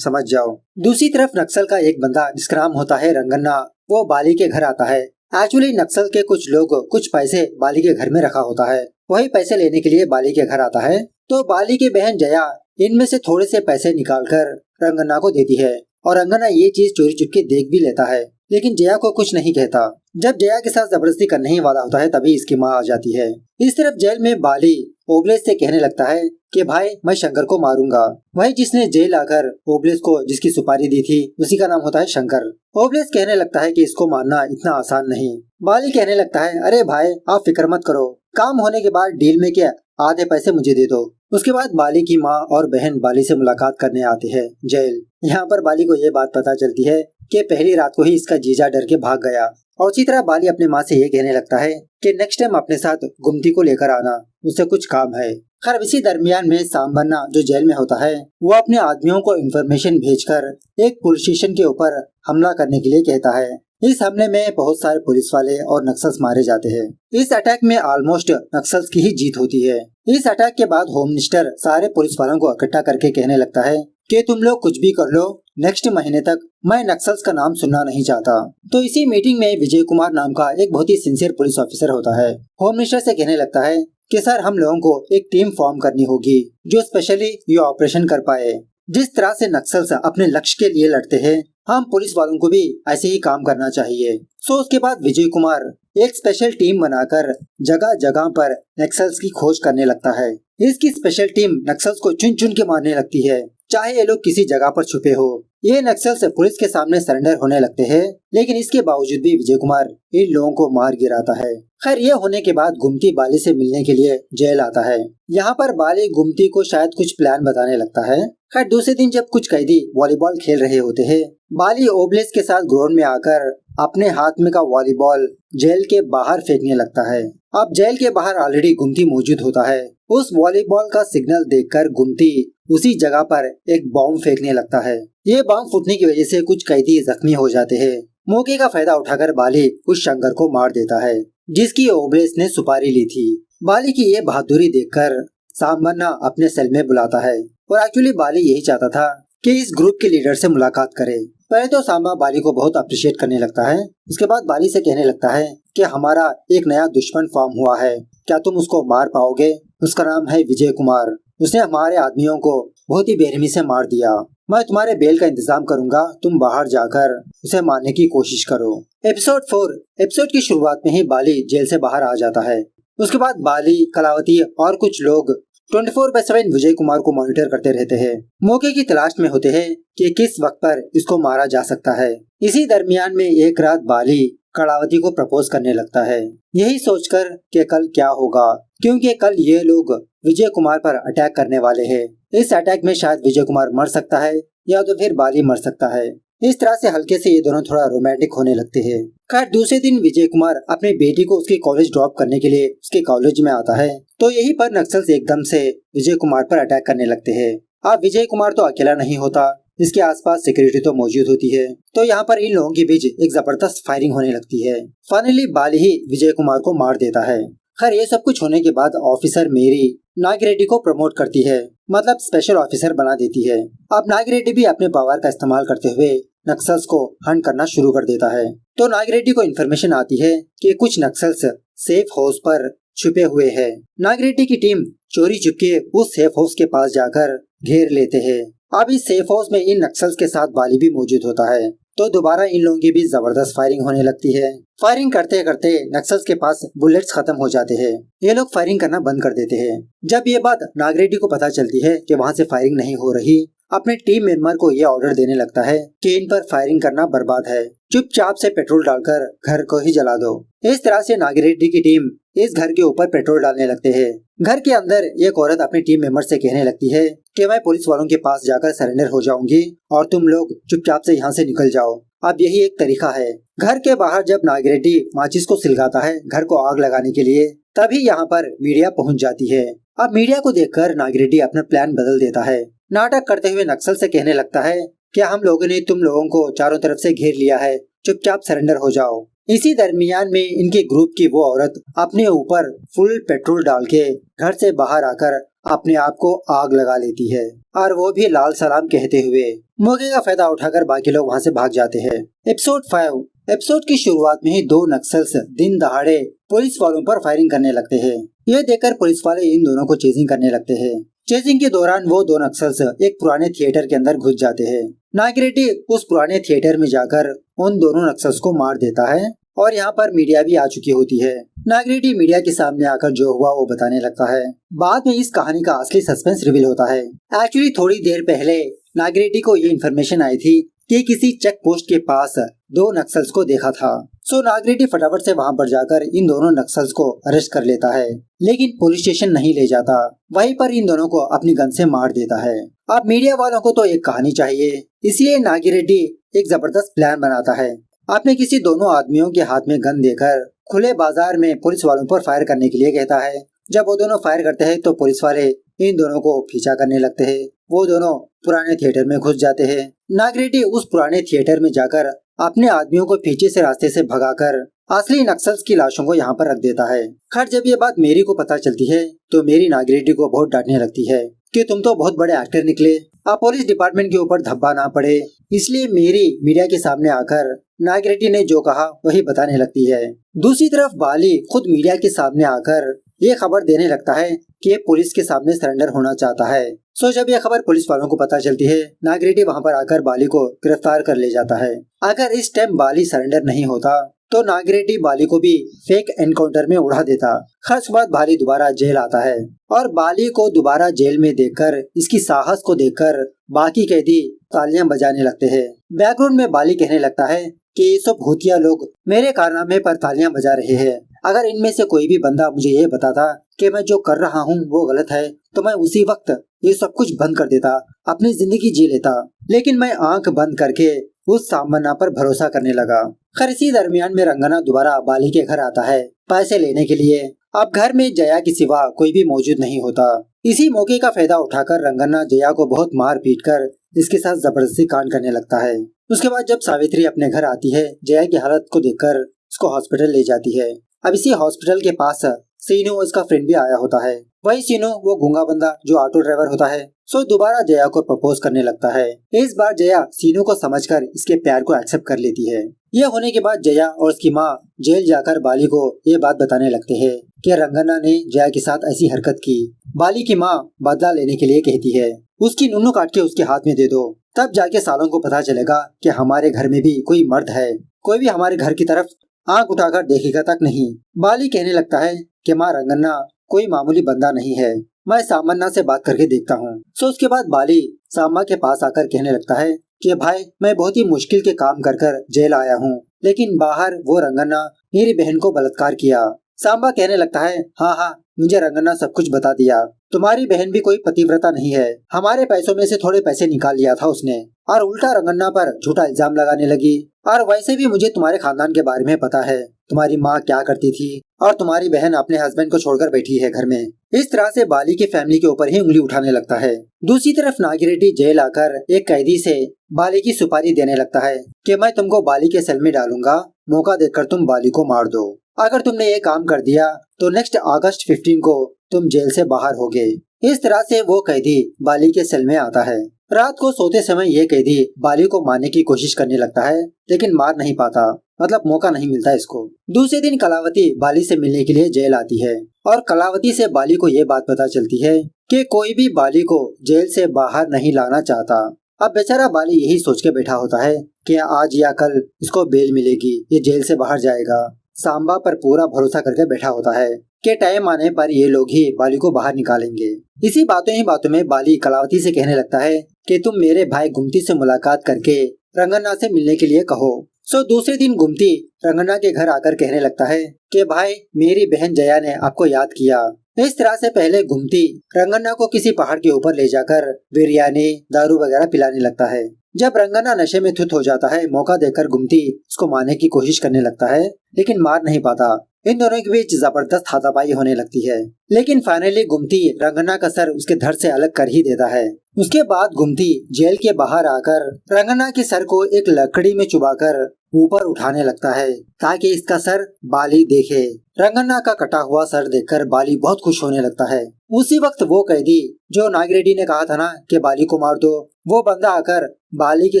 समझ जाओ। दूसरी तरफ नक्सल का एक बंदा जिसका नाम होता है रंगन्ना, वो बाली के घर आता है। एक्चुअली नक्सल के कुछ लोग कुछ पैसे बाली के घर में रखा होता है, वही पैसे लेने के लिए बाली के घर आता है। तो बाली की बहन जया इनमें से थोड़े से पैसे निकालकर रंगन्ना को देती है और रंगन्ना ये चीज चोरी चुपके देख भी लेता है, लेकिन जया को कुछ नहीं कहता। जब जया के साथ जबरदस्ती करने ही वाला होता है तभी इसकी माँ आ जाती है। इस तरफ जेल में बाली ओबलेश से कहने लगता है कि भाई मैं शंकर को मारूंगा, वही जिसने जेल आकर ओबलेश को जिसकी सुपारी दी थी उसी का नाम होता है शंकर। ओबलेश कहने लगता है कि इसको मारना इतना आसान नहीं। बाली कहने लगता है अरे भाई आप फिक्र मत करो, काम होने के बाद डील में क्या आधे पैसे मुझे दे दो। उसके बाद बाली की माँ और बहन बाली से मुलाकात करने आते हैं जेल। यहाँ पर बाली को ये बात पता चलती है कि पहली रात को ही इसका जीजा डर के भाग गया और उसी तरह बाली अपने माँ से ये कहने लगता है कि नेक्स्ट टाइम अपने साथ गुमती को लेकर आना, उससे कुछ काम है। खैर इसी दरमियान में सांबन्ना जो जेल में होता है वो अपने आदमियों को इन्फॉर्मेशन भेजकर एक पुलिस स्टेशन के ऊपर हमला करने के लिए कहता है। इस हमले में बहुत सारे पुलिस वाले और नक्सल्स मारे जाते हैं। इस अटैक में ऑलमोस्ट नक्सल्स की ही जीत होती है। इस अटैक के बाद होम मिनिस्टर सारे पुलिस वालों को इकट्ठा करके कहने लगता है कि तुम लोग कुछ भी कर लो, नेक्स्ट महीने तक मैं नक्सल्स का नाम सुनना नहीं चाहता। तो इसी मीटिंग में विजय कुमार नाम का एक बहुत ही सिंसियर पुलिस ऑफिसर होता है। होम मिनिस्टर से कहने लगता है कि सर हम लोगों को एक टीम फॉर्म करनी होगी जो स्पेशली ये ऑपरेशन कर पाए। जिस तरह से नक्सल्स अपने लक्ष्य के लिए लड़ते हैं, हम पुलिस वालों को भी ऐसे ही काम करना चाहिए। सो उसके बाद विजय कुमार एक स्पेशल टीम बनाकर जगह जगह पर नक्सल्स की खोज करने लगता है। इसकी स्पेशल टीम नक्सल्स को चुन चुन के मारने लगती है, चाहे ये लोग किसी जगह पर छुपे हो। ये नक्सल्स पुलिस के सामने सरेंडर होने लगते हैं, लेकिन इसके बावजूद भी विजय कुमार इन लोगों को मार गिराता है। खैर ये होने के बाद गुमती बाली से मिलने के लिए जेल आता है। यहाँ पर बाली गुमती को शायद कुछ प्लान बताने लगता है। खैर दूसरे दिन जब कुछ कैदी वॉलीबॉल खेल रहे होते हैं, बाली ओबलेश के साथ ग्राउंड में आकर अपने हाथ में का वॉलीबॉल जेल के बाहर फेंकने लगता है। अब जेल के बाहर ऑलरेडी गुमती मौजूद होता है। उस वॉलीबॉल का सिग्नल देखकर गुमती उसी जगह पर एक बॉम्ब फेंकने लगता है। ये बॉम्ब फूटने की वजह से कुछ कैदी जख्मी हो जाते हैं। मौके का फायदा उठाकर बाली उस शंकर को मार देता है जिसकी ओबलेस ने सुपारी ली थी। बाली की ये बहादुरी देखकर सांबन्ना अपने सेल में बुलाता है और एक्चुअली बाली यही चाहता था कि इस ग्रुप के लीडर से मुलाकात करे। पहले तो सांबा बाली को बहुत अप्रिशिएट करने लगता है। उसके बाद बाली से कहने लगता है कि हमारा एक नया दुश्मन फॉर्म हुआ है, क्या तुम उसको मार पाओगे? उसका नाम है विजय कुमार। उसने हमारे आदमियों को बहुत ही बेरहमी से मार दिया। मैं तुम्हारे बेल का इंतजाम करूंगा, तुम बाहर जाकर उसे मारने की कोशिश करो। एपिसोड 4 एपिसोड की शुरुआत में ही बाली जेल से बाहर आ जाता है। उसके बाद बाली, कलावती और कुछ लोग 24/7 विजय कुमार को मॉनिटर करते रहते हैं। मौके की तलाश में होते हैं कि किस वक्त पर इसको मारा जा सकता है। इसी दरमियान में एक रात बाली कलावती को प्रपोज करने लगता है, यही सोचकर कि कल क्या होगा, क्योंकि कल ये लोग विजय कुमार पर अटैक करने वाले हैं। इस अटैक में शायद विजय कुमार मर सकता है या तो फिर बाली मर सकता है। इस तरह से हल्के से ये दोनों थोड़ा रोमांटिक होने लगते हैं। खैर दूसरे दिन विजय कुमार अपनी बेटी को उसके कॉलेज ड्रॉप करने के लिए उसके कॉलेज में आता है तो यहीं पर नक्सल्स एकदम से विजय कुमार पर अटैक करने लगते हैं। अब विजय कुमार तो अकेला नहीं होता, इसके आसपास सिक्योरिटी तो मौजूद होती है। तो यहाँ पर इन लोगों के बीच एक जबरदस्त फायरिंग होने लगती है। फाइनली बाली ही विजय कुमार को मार देता है। खैर ये सब कुछ होने के बाद ऑफिसर मेरी नागिरेड्डी को प्रमोट करती है, मतलब स्पेशल ऑफिसर बना देती है। अब नागिरेड्डी भी अपने पावर का इस्तेमाल करते हुए नक्सल्स को हंट करना शुरू कर देता है। तो नागिरेड्डी को इन्फॉर्मेशन आती है कि कुछ नक्सल्स सेफ हाउस पर छुपे हुए हैं। नागिरेड्डी की टीम चोरी चुपके उस सेफ हाउस के पास जाकर घेर लेते हैं। अब इस सेफ हाउस में इन नक्सल्स के साथ बाली भी मौजूद होता है। तो दोबारा इन लोगों की भी जबरदस्त फायरिंग होने लगती है। फायरिंग करते करते नक्सल्स के पास बुलेट्स खत्म हो जाते हैं। ये लोग फायरिंग करना बंद कर देते हैं। जब ये बात नागिरेड्डी को पता चलती है कि वहाँ से फायरिंग नहीं हो रही, अपने टीम मेंबर को ये ऑर्डर देने लगता है कि इन पर फायरिंग करना बर्बाद है, चुपचाप से पेट्रोल डालकर घर को ही जला दो। इस तरह से नागिरेड्डी की टीम इस घर के ऊपर पेट्रोल डालने लगते हैं। घर के अंदर एक औरत अपनी टीम मेंबर से कहने लगती है कि मैं पुलिस वालों के पास जाकर सरेंडर हो जाऊंगी और तुम लोग चुपचाप से यहाँ से निकल जाओ। अब यही एक तरीका है। घर के बाहर जब नागिरेड्डी माचिस को सिलगाता है घर को आग लगाने के लिए, तभी यहाँ पर मीडिया पहुँच जाती है। अब मीडिया को देखकर नागिरेड्डी अपना प्लान बदल देता है। नाटक करते हुए नक्सल से कहने लगता है कि हम लोगों ने तुम लोगों को चारों तरफ से घेर लिया है, चुपचाप सरेंडर हो जाओ। इसी दरमियान में इनके ग्रुप की वो औरत अपने ऊपर फुल पेट्रोल डाल के घर से बाहर आकर अपने आप को आग लगा लेती है और वो भी लाल सलाम कहते हुए। मौके का फायदा उठाकर बाकी लोग वहाँ से भाग जाते हैं। एपिसोड 5 एपिसोड की शुरुआत में ही दो नक्सल्स दिन दहाड़े पुलिस वालों पर फायरिंग करने लगते हैं। ये देखकर पुलिस वाले इन दोनों को चेजिंग करने लगते हैं। चेजिंग के दौरान वो दो नक्सल्स एक पुराने थिएटर के अंदर घुस जाते हैं। नागिरेड्डी उस पुराने थिएटर में जाकर उन दोनों नक्सल्स को मार देता है और यहाँ पर मीडिया भी आ चुकी होती है। नागिरेड्डी मीडिया के सामने आकर जो हुआ वो बताने लगता है। बाद में इस कहानी का असली सस्पेंस रिवील होता है। एक्चुअली थोड़ी देर पहले नागिरेड्डी को ये इन्फॉर्मेशन आई थी कि किसी चेक पोस्ट के पास दो नक्सल्स को देखा था। सो नागिरेड्डी फटाफट से वहाँ पर जाकर इन दोनों नक्सल्स को अरेस्ट कर लेता है, लेकिन पुलिस स्टेशन नहीं ले जाता, वहीं पर इन दोनों को अपनी गन से मार देता है। अब मीडिया वालों को तो एक कहानी चाहिए, इसलिए नागिरेड्डी एक जबरदस्त प्लान बनाता है। अपने किसी दोनों आदमियों के हाथ में गन देकर खुले बाजार में पुलिस वालों पर फायर करने के लिए कहता है। जब वो दोनों फायर करते हैं तो पुलिस वाले इन दोनों को पीछा करने लगते हैं। वो दोनों पुराने थिएटर में घुस जाते हैं। नागिरेड्डी उस पुराने थिएटर में जाकर अपने आदमियों को पीछे से रास्ते से भगाकर असली नक्सल्स की लाशों को यहाँ पर रख देता है। खैर जब ये बात मेरी को पता चलती है तो मेरी नागिरेड्डी को बहुत डांटने लगती है कि तुम तो बहुत बड़े एक्टर निकले, अब पुलिस डिपार्टमेंट के ऊपर धब्बा ना पड़े। इसलिए मेरी मीडिया के सामने आकर नागिरेड्डी ने जो कहा वही बताने लगती है। दूसरी तरफ बाली खुद मीडिया के सामने आकर ये खबर देने लगता है कि पुलिस के सामने सरेंडर होना चाहता है। सो जब यह खबर पुलिस वालों को पता चलती है, नागिरेड्डी वहाँ पर आकर बाली को गिरफ्तार कर ले जाता है। अगर इस टाइम बाली सरेंडर नहीं होता तो नागिरेड्डी बाली को भी फेक एनकाउंटर में उड़ा देता। खर्च बाद बाली दोबारा जेल आता है और बाली को दोबारा जेल में देखकर, इसकी साहस को देखकर बाकी कैदी तालियां बजाने लगते हैं। बैकग्राउंड में बाली कहने लगता है कि ये सब भूतिया लोग मेरे कारनामे पर तालियां बजा रहे हैं। अगर इनमें से कोई भी बंदा मुझे ये बताता कि मैं जो कर रहा हूँ वो गलत है तो मैं उसी वक्त ये सब कुछ बंद कर देता, अपनी जिंदगी जी लेता। लेकिन मैं आंख बंद करके उस सामन्ना पर भरोसा करने लगा। खैर इसी दरमियान में रंगना दोबारा बाली के घर आता है पैसे लेने के लिए। अब घर में जया के सिवा कोई भी मौजूद नहीं होता। इसी मौके का फायदा उठाकर रंगन्ना जया को बहुत मार पीट कर इसके साथ जबरदस्ती कांड करने लगता है। उसके बाद जब सावित्री अपने घर आती है, जया की हालत को देखकर उसको हॉस्पिटल ले जाती है। अब इसी हॉस्पिटल के पास सीनू उसका फ्रेंड भी आया होता है। वही सीनू वो गूंगा बंदा जो ऑटो ड्राइवर होता है। सो दोबारा जया को प्रपोज करने लगता है। इस बार जया सीनू को समझकर इसके प्यार को एक्सेप्ट कर लेती है। यह होने के बाद जया और उसकी माँ जेल जाकर बाली को ये बात बताने लगते हैं कि रंगन्ना ने जया के साथ ऐसी हरकत की। बाली की माँ बदला लेने के लिए कहती है उसकी नुन्नू काट के उसके हाथ में दे दो, तब जाके सालों को पता चलेगा कि हमारे घर में भी कोई मर्द है, कोई भी हमारे घर की तरफ आंख उठाकर देखेगा तक नहीं। बाली कहने लगता है कि माँ रंगन्ना कोई मामूली बंदा नहीं है, मैं सामन्ना से बात करके देखता हूँ। सो उसके बाद बाली सामा के पास आकर कहने लगता है कि भाई मैं बहुत ही मुश्किल के काम कर कर जेल आया हूँ, लेकिन बाहर वो रंगन्ना मेरी बहन को बलात्कार किया। सांबा कहने लगता है हाँ, मुझे रंगन्ना सब कुछ बता दिया, तुम्हारी बहन भी कोई पतिव्रता नहीं है, हमारे पैसों में से थोड़े पैसे निकाल लिया था उसने, और उल्टा रंगन्ना पर झूठा इल्जाम लगाने लगी। और वैसे भी मुझे तुम्हारे खानदान के बारे में पता है, तुम्हारी माँ क्या करती थी और तुम्हारी बहन अपने हस्बैंड को छोड़कर बैठी है घर में। इस तरह से बाली के फैमिली के ऊपर ही उंगली उठाने लगता है। दूसरी तरफ नागिरेड्डी जेल आकर एक कैदी से बाली की सुपारी देने लगता है कि मैं तुमको बाली के सेल में डालूंगा, मौका देकर तुम बाली को मार दो। अगर तुमने ये काम कर दिया तो नेक्स्ट अगस्त 15 को तुम जेल से बाहर होगे। इस तरह से वो कैदी बाली के सेल में आता है। रात को सोते समय ये कैदी बाली को मारने की कोशिश करने लगता है, लेकिन मार नहीं पाता, मतलब मौका नहीं मिलता इसको। दूसरे दिन कलावती बाली से मिलने के लिए जेल आती है और कलावती से बाली को ये बात पता चलती है कि कोई भी बाली को जेल से बाहर नहीं लाना चाहता। अब बेचारा बाली यही सोच के बैठा होता है कि आज या कल इसको बेल मिलेगी, ये जेल से बाहर जाएगा। सांबा पर पूरा भरोसा करके बैठा होता है कि टाइम आने पर ये लोग ही बाली को बाहर निकालेंगे। इसी बातों में बाली कलावती से कहने लगता है कि तुम मेरे भाई गुमती से मुलाकात करके रंगन्ना से मिलने के लिए कहो। सो दूसरे दिन गुमती रंगन्ना के घर आकर कहने लगता है कि भाई मेरी बहन जया ने आपको याद किया। इस तरह से पहले गुमती रंगन्ना को किसी पहाड़ के ऊपर ले जाकर बिरयानी दारू वगैरह पिलाने लगता है। जब रंगन्ना नशे में धुत हो जाता है, मौका देकर गुमती उसको मारने की कोशिश करने लगता है, लेकिन मार नहीं पाता। इन दोनों के बीच जबरदस्त हाथापाई होने लगती है, लेकिन फाइनली गुमती रंगन्ना का सर उसके धड़ से अलग कर ही देता है। उसके बाद गुमती जेल के बाहर आकर रंगन्ना के सर को एक लकड़ी में चुबाकर ऊपर उठाने लगता है ताकि इसका सर बाली देखे। रंगन्ना का कटा हुआ सर देखकर बाली बहुत खुश होने लगता है। उसी वक्त वो कैदी जो नागिरेड्डी ने कहा था ना कि बाली को मार दो, वो बंदा आकर बाली के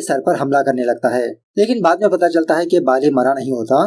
सर पर हमला करने लगता है, लेकिन बाद में पता चलता है कि बाली मरा नहीं होता।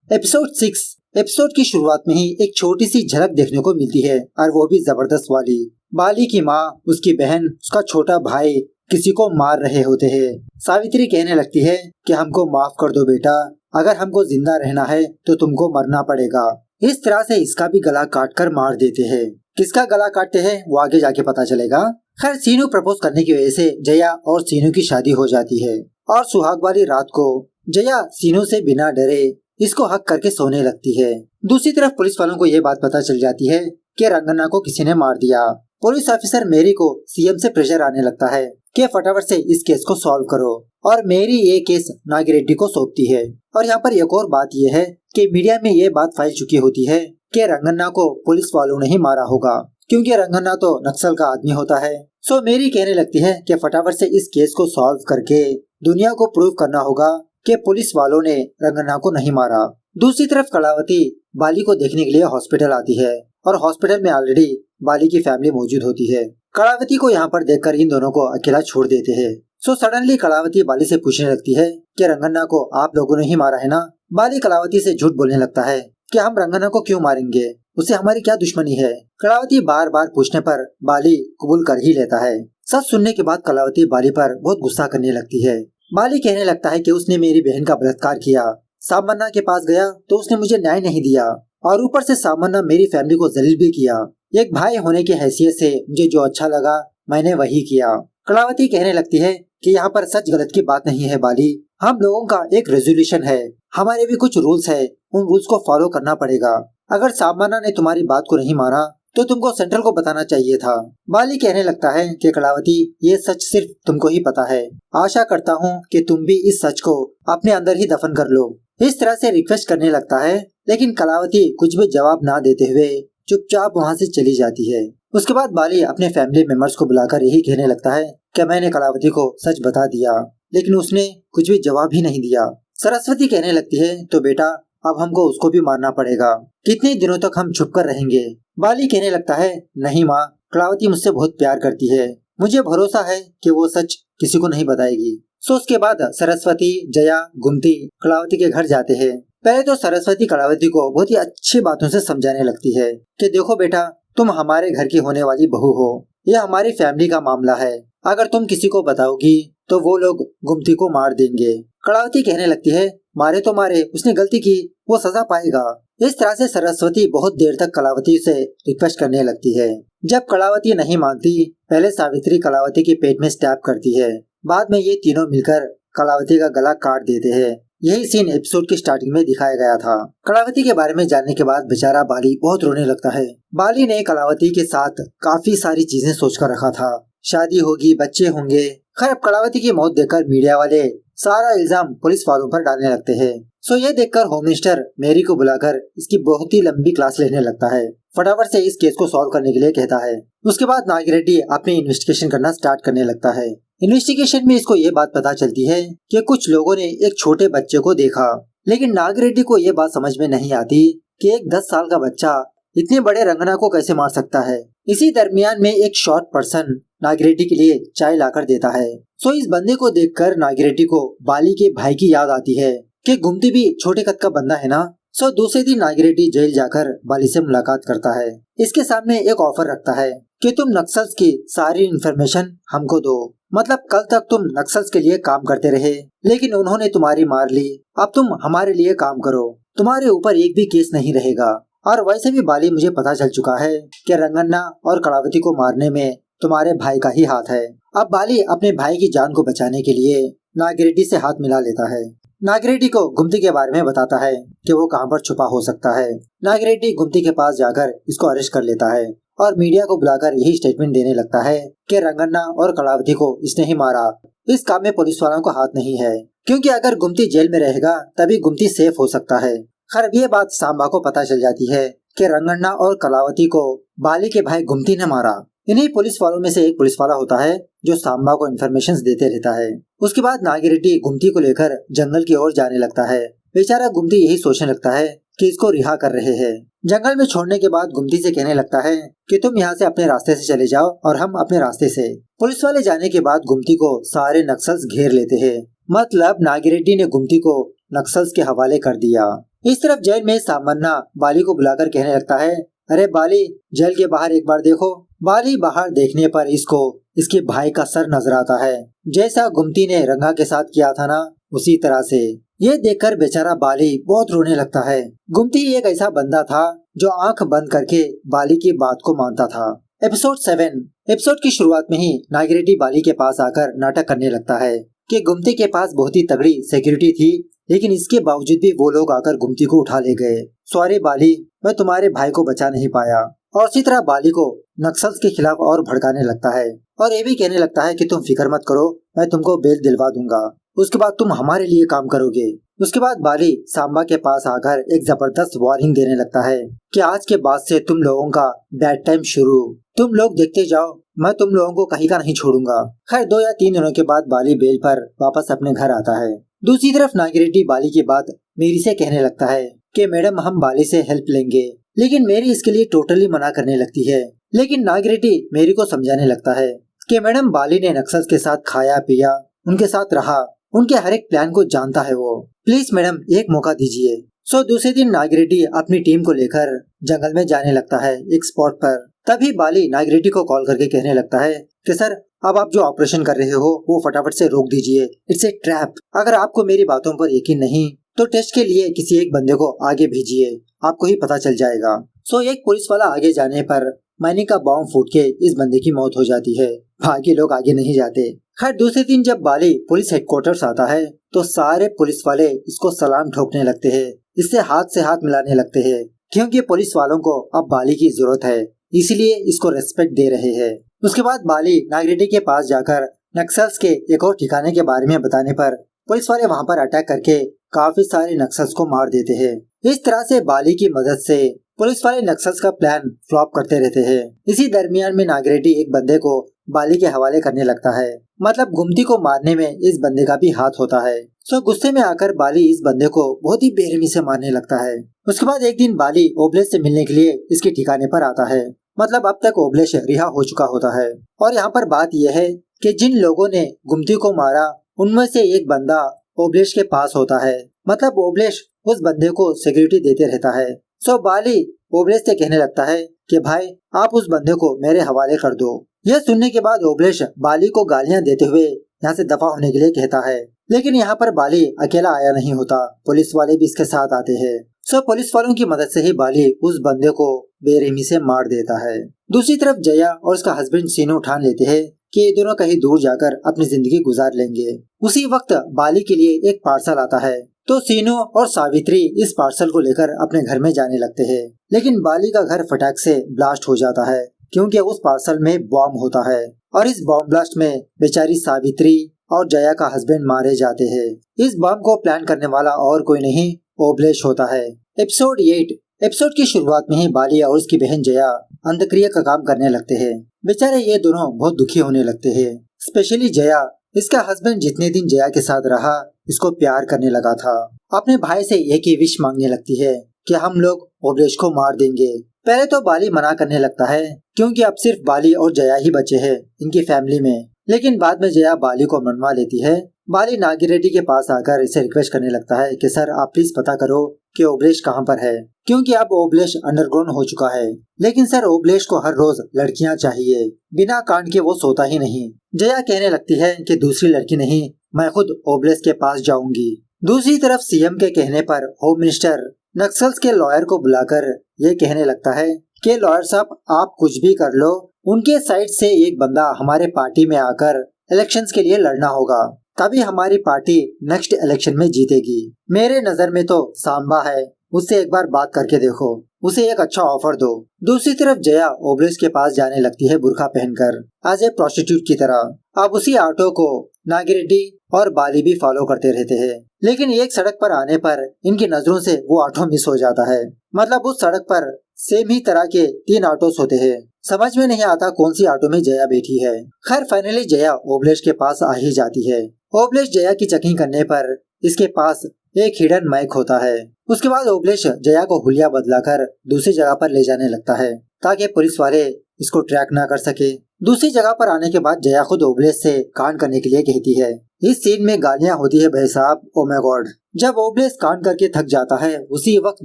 एपिसोड 6 एपिसोड की शुरुआत में ही एक छोटी सी झलक देखने को मिलती है, और वो भी जबरदस्त वाली। बाली की माँ, उसकी बहन, उसका छोटा भाई किसी को मार रहे होते हैं। सावित्री कहने लगती है कि हमको माफ कर दो बेटा, अगर हमको जिंदा रहना है तो तुमको मरना पड़ेगा। इस तरह से इसका भी गला काट कर मार देते हैं। किसका गला काटते हैं वो आगे जाके पता चलेगा। खैर सीनू प्रपोज करने की वजह से जया और सीनू की शादी हो जाती है, और सुहाग वाली रात को जया सीनू से बिना डरे इसको हक करके सोने लगती है। दूसरी तरफ पुलिस वालों को ये बात पता चल जाती है कि रंगन्ना को किसी ने मार दिया। पुलिस ऑफिसर मेरी को सीएम से प्रेशर आने लगता है कि फटाफट से इस केस को सॉल्व करो, और मेरी ये केस नागिरेड्डी को सौंपती है। और यहाँ पर एक और बात ये है कि मीडिया में ये बात फैल चुकी होती है कि रंगन्ना को पुलिस वालों ने ही मारा होगा, क्योंकि रंगन्ना तो नक्सल का आदमी होता है। सो मेरी कहने लगती है कि फटाफट से इस केस को सॉल्व करके दुनिया को प्रूव करना होगा कि पुलिस वालों ने रंगन्ना को नहीं मारा। दूसरी तरफ कलावती बाली को देखने के लिए हॉस्पिटल आती है, और हॉस्पिटल में ऑलरेडी बाली की फैमिली मौजूद होती है। कलावती को यहाँ पर देखकर इन दोनों को अकेला छोड़ देते हैं। सो सडनली कलावती बाली से पूछने लगती है कि रंगन्ना को आप लोगों ने ही मारा है ना। बाली कलावती से झूठ बोलने लगता है कि हम रंगन्ना को क्यों मारेंगे, उससे हमारी क्या दुश्मनी है। कलावती बार बार पूछने पर बाली कबूल कर ही लेता है। सच सुनने के बाद कलावती बाली पर बहुत गुस्सा करने लगती है। बाली कहने लगता है कि उसने मेरी बहन का बलात्कार किया, सामन्ना के पास गया तो उसने मुझे न्याय नहीं दिया, और ऊपर से सामन्ना मेरी फैमिली को जलील भी किया। एक भाई होने की हैसियत से मुझे जो अच्छा लगा मैंने वही किया। कलावती कहने लगती है कि यहाँ पर सच गलत की बात नहीं है बाली, हम लोगों का एक रेजोल्यूशन है, हमारे भी कुछ रूल्स है, उन रूल्स को फॉलो करना पड़ेगा। अगर सामन्ना ने तुम्हारी बात को नहीं मारा तो तुमको सेंट्रल को बताना चाहिए था। बाली कहने लगता है कि कलावती ये सच सिर्फ तुमको ही पता है, आशा करता हूँ कि तुम भी इस सच को अपने अंदर ही दफन कर लो। इस तरह से रिक्वेस्ट करने लगता है, लेकिन कलावती कुछ भी जवाब ना देते हुए चुपचाप वहाँ से चली जाती है। उसके बाद बाली अपने फैमिली मेंबर्स को बुलाकर यही कहने लगता है कि मैंने कलावती को सच बता दिया, लेकिन उसने कुछ भी जवाब ही नहीं दिया। सरस्वती कहने लगती है तो बेटा अब हमको उसको भी मारना पड़ेगा, कितने दिनों तक हम छुप कर रहेंगे। बाली कहने लगता है नहीं माँ, कलावती मुझसे बहुत प्यार करती है, मुझे भरोसा है कि वो सच किसी को नहीं बताएगी। सो उसके बाद सरस्वती, जया, गुमती कलावती के घर जाते हैं। पहले तो सरस्वती कलावती को बहुत ही अच्छी बातों से समझाने लगती है कि देखो बेटा, तुम हमारे घर की होने वाली बहू हो, यह हमारी फैमिली का मामला है, अगर तुम किसी को बताओगी तो वो लोग गुमती को मार देंगे। कलावती कहने लगती है मारे तो मारे, उसने गलती की, वो सजा पाएगा। इस तरह से सरस्वती बहुत देर तक कलावती से रिक्वेस्ट करने लगती है। जब कलावती नहीं मानती, पहले सावित्री कलावती के पेट में स्टैब करती है, बाद में ये तीनों मिलकर कलावती का गला काट देते हैं। यही सीन एपिसोड की स्टार्टिंग में दिखाया गया था। कलावती के बारे में जानने के बाद बेचारा बाली बहुत रोने लगता है। बाली ने कलावती के साथ काफी सारी चीजें सोचकर रखा था, शादी होगी, बच्चे होंगे। खैर अब कलावती की मौत देखकर मीडिया वाले सारा इल्जाम पुलिस वालों पर डालने लगते हैं। सो ये देखकर होम मिनिस्टर मेरी को बुलाकर इसकी बहुत ही लंबी क्लास लेने लगता है, फटाफट से इस केस को सॉल्व करने के लिए कहता है। उसके बाद नागिरेड्डी अपनी इन्वेस्टिगेशन करना स्टार्ट करने लगता है। इन्वेस्टिगेशन में इसको ये बात पता चलती है कि कुछ लोगों ने एक छोटे बच्चे को देखा, लेकिन नागिरेड्डी को ये बात समझ में नहीं आती कि एक 10 साल का बच्चा इतने बड़े रंगना को कैसे मार सकता है। इसी दरमियान में एक शॉर्ट पर्सन नागिरेड्डी के लिए चाय लाकर देता है। सो इस बंदे को देखकर नागिरेड्डी को बाली के भाई की याद आती है कि गुमती भी छोटे कद का बंदा है ना। सो दूसरे दिन नागिरेड्डी जेल जाकर बाली से मुलाकात करता है। इसके सामने एक ऑफर रखता है कि तुम नक्सल्स की सारी इन्फॉर्मेशन हमको दो, मतलब कल तक तुम नक्सल्स के लिए काम करते रहे, लेकिन उन्होंने तुम्हारी मार ली, अब तुम हमारे लिए काम करो, तुम्हारे ऊपर एक भी केस नहीं रहेगा। और वैसे भी बाली, मुझे पता चल चुका है कि रंगन्ना और कलावती को मारने में तुम्हारे भाई का ही हाथ है। अब बाली अपने भाई की जान को बचाने के लिए नागिरेड्डी से हाथ मिला लेता है। नागिरेड्डी को गुमती के बारे में बताता है कि वो कहां पर छुपा हो सकता है। नागिरेड्डी गुमती के पास जाकर इसको अरेस्ट कर लेता है और मीडिया को बुलाकर यही स्टेटमेंट देने लगता है कि रंगन्ना और कलावती को इसने ही मारा, इस काम में पुलिस वालों का हाथ नहीं है, क्योंकि अगर गुमती जेल में रहेगा तभी गुमती सेफ हो सकता है। खैर ये बात सांबा को पता चल जाती है कि रंगन्ना और कलावती को बाली के भाई गुमती ने मारा। इन्हीं पुलिस वालों में से एक पुलिस वाला होता है जो सांबा को इन्फॉर्मेशन देते रहता है। उसके बाद नागिरेड्डी गुमती को लेकर जंगल की ओर जाने लगता है। बेचारा गुमती यही सोचने लगता है कि इसको रिहा कर रहे हैं। जंगल में छोड़ने के बाद गुमती से कहने लगता है कि तुम यहाँ से अपने रास्ते से चले जाओ और हम अपने रास्ते से। पुलिस वाले जाने के बाद गुमती को सारे नक्सल्स घेर लेते हैं, मतलब नागिरेड्डी ने गुमती को नक्सल्स के हवाले कर दिया। इस तरफ जेल में सामन्ना बाली को बुलाकर कहने लगता है, अरे बाली, जेल के बाहर एक बार देखो। बाली बाहर देखने पर इसको इसके भाई का सर नजर आता है, जैसा गुमती ने रंगा के साथ किया था ना, उसी तरह से। ये देखकर बेचारा बाली बहुत रोने लगता है। गुमती एक ऐसा बंदा था जो आंख बंद करके बाली की बात को मानता था। एपिसोड 7। एपिसोड की शुरुआत में ही नागिरेड्डी बाली के पास आकर नाटक करने लगता है कि गुमती के पास बहुत ही तगड़ी सिक्योरिटी थी, लेकिन इसके बावजूद भी वो लोग आकर गुमती को उठा ले गए। सॉरी बाली, मैं तुम्हारे भाई को बचा नहीं पाया। और इसी तरह बाली को नक्सल्स के खिलाफ और भड़काने लगता है और ये भी कहने लगता है कि तुम फिक्र मत करो, मैं तुमको बेल दिलवा दूंगा, उसके बाद तुम हमारे लिए काम करोगे। उसके बाद बाली सांबा के पास आकर एक जबरदस्त वार्निंग देने लगता है कि आज के बाद से तुम लोगों का बैड टाइम शुरू, तुम लोग देखते जाओ, मैं तुम लोगों को कहीं का नहीं छोड़ूंगा। खैर 2 या 3 दिनों के बाद बाली बेल पर वापस अपने घर आता है। दूसरी तरफ नागिरेड्डी बाली की बात मेरी से कहने लगता है कि मैडम हम बाली से हेल्प लेंगे, लेकिन मेरी इसके लिए टोटली मना करने लगती है। लेकिन नागिरेड्डी मेरी को समझाने लगता है कि मैडम बाली ने नक्सल्स के साथ खाया पिया, उनके साथ रहा, उनके हर एक प्लान को जानता है वो, प्लीज मैडम एक मौका दीजिए। सो दूसरे दिन नागिरेड्डी अपनी टीम को लेकर जंगल में जाने लगता है एक स्पॉट पर। तभी बाली नागिरेड्डी को कॉल करके कहने लगता है कि सर अब आप जो ऑपरेशन कर रहे हो वो फटाफट से रोक दीजिए, इट्स ए ट्रैप। अगर आपको मेरी बातों पर यकीन नहीं तो टेस्ट के लिए किसी एक बंदे को आगे भेजिए, आपको ही पता चल जाएगा। सो एक पुलिस वाला आगे जाने पर माइनिंग का बॉम्ब फूट के इस बंदे की मौत हो जाती है, बाकी लोग आगे नहीं जाते। खैर दूसरे दिन जब बाली पुलिस हेडक्वार्टर्स आता है तो सारे पुलिस वाले इसको सलाम ठोकने लगते हैं, इससे हाथ से हाथ मिलाने लगते हैं, क्योंकि पुलिस वालों को अब बाली की जरूरत है, इसलिए इसको रेस्पेक्ट दे रहे हैं। उसके बाद बाली नागिरेड्डी के पास जाकर नक्सल्स के एक और ठिकाने के बारे में बताने पर पुलिस वाले वहाँ पर अटैक करके काफी सारे नक्सल्स को मार देते हैं। इस तरह से बाली की मदद से पुलिस वाले नक्सल्स का प्लान फ्लॉप करते रहते हैं। इसी दरमियान में नागिरेड्डी एक बंदे को बाली के हवाले करने लगता है। मतलब गुमती को मारने में इस बंदे का भी हाथ होता है। सो गुस्से में आकर बाली इस बंदे को बहुत ही बेरहमी से मारने लगता है। उसके बाद एक दिन बाली ओबलेश से मिलने के लिए इसके ठिकाने पर आता है। मतलब अब तक ओबलेश रिहा हो चुका होता है। और यहाँ पर बात यह है कि जिन लोगों ने गुमती को मारा उनमें से एक बंदा ओबलेश के पास होता है। मतलब ओबलेश उस बंदे को सिक्योरिटी देते रहता है। सो बाली ओबलेश से कहने लगता है कि भाई आप उस बंदे को मेरे हवाले कर दो। यह सुनने के बाद ओबलेश बाली को गालियां देते हुए यहाँ से दफा होने के लिए कहता है। लेकिन यहाँ पर बाली अकेला आया नहीं होता, पुलिस वाले भी इसके साथ आते हैं। सो पुलिस वालों की मदद से ही बाली उस बंदे को बेरहमी से मार देता है। दूसरी तरफ जया और उसका हस्बैंड सीनू ठान लेते हैं कि ये दोनों कहीं दूर जाकर अपनी जिंदगी गुजार लेंगे। उसी वक्त बाली के लिए एक पार्सल आता है तो सीनू और सावित्री इस पार्सल को लेकर अपने घर में जाने लगते हैं। लेकिन बाली का घर फटाक से ब्लास्ट हो जाता है क्योंकि उस पार्सल में बॉम्ब होता है और इस बॉम्ब ब्लास्ट में बेचारी सावित्री और जया का हस्बैंड मारे जाते हैं। इस बॉम्ब को प्लान करने वाला और कोई नहीं ओबलेश होता है। एपिसोड 8 एपिसोड की शुरुआत में ही बाली और उसकी बहन जया अंत्यक्रिया का काम करने लगते हैं। बेचारे ये दोनों बहुत दुखी होने लगते हैं। स्पेशली जया, इसका हस्बैंड जितने दिन जया के साथ रहा इसको प्यार करने लगा था। अपने भाई से एक ही विश मांगने लगती है कि हम लोग ओबलेश को मार देंगे। पहले तो बाली मना करने लगता है क्योंकि अब सिर्फ बाली और जया ही बचे हैं इनकी फैमिली में। लेकिन बाद में जया बाली को मनवा लेती है। बाली नागिरेड्डी के पास आकर इसे रिक्वेस्ट करने लगता है कि सर आप प्लीज पता करो कि ओबलेश कहाँ पर है, क्योंकि अब ओबलेश अंडरग्राउंड हो चुका है। लेकिन सर ओबलेश को हर रोज लड़कियां चाहिए, बिना कांड के वो सोता ही नहीं। जया कहने लगती है कि दूसरी लड़की नहीं, मैं खुद ओबलेश के पास जाऊंगी। दूसरी तरफ सीएम के कहने पर होम मिनिस्टर नक्सल्स के लॉयर को बुलाकर ये कहने लगता है कि लॉयर साहब आप कुछ भी कर लो, उनके साइड से एक बंदा हमारे पार्टी में आकर इलेक्शंस के लिए लड़ना होगा, तभी हमारी पार्टी नेक्स्ट इलेक्शन में जीतेगी। मेरे नजर में तो सांबा है, उससे एक बार बात करके देखो, उसे एक अच्छा ऑफर दो। दूसरी तरफ जया ओबलेश के पास जाने लगती है बुर्का पहनकर एज ए प्रोस्टिट्यूट की तरह। अब उसी ऑटो को नागिरेड्डी और बाली भी फॉलो करते रहते हैं। लेकिन एक सड़क पर आने पर इनकी नजरों से वो ऑटो मिस हो जाता है। मतलब उस सड़क पर सेम ही तरह के 3 ऑटोस होते हैं। समझ में नहीं आता कौन सी ऑटो में जया बैठी है। खैर फाइनली जया ओबलेश के पास आ ही जाती है। ओबलेश जया की चेकिंग करने पर इसके पास एक हिडन माइक होता है। उसके बाद ओबलेश जया को हुलिया बदलाकर दूसरी जगह पर ले जाने लगता है ताकि पुलिस वाले इसको ट्रैक ना कर सके। दूसरी जगह पर आने के बाद जया खुद ओबलेश से कांड करने के लिए कहती है। इस सीन में गालियां होती है भाई साहब, ओ माय गॉड। जब ओबलेश कांड करके थक जाता है उसी वक्त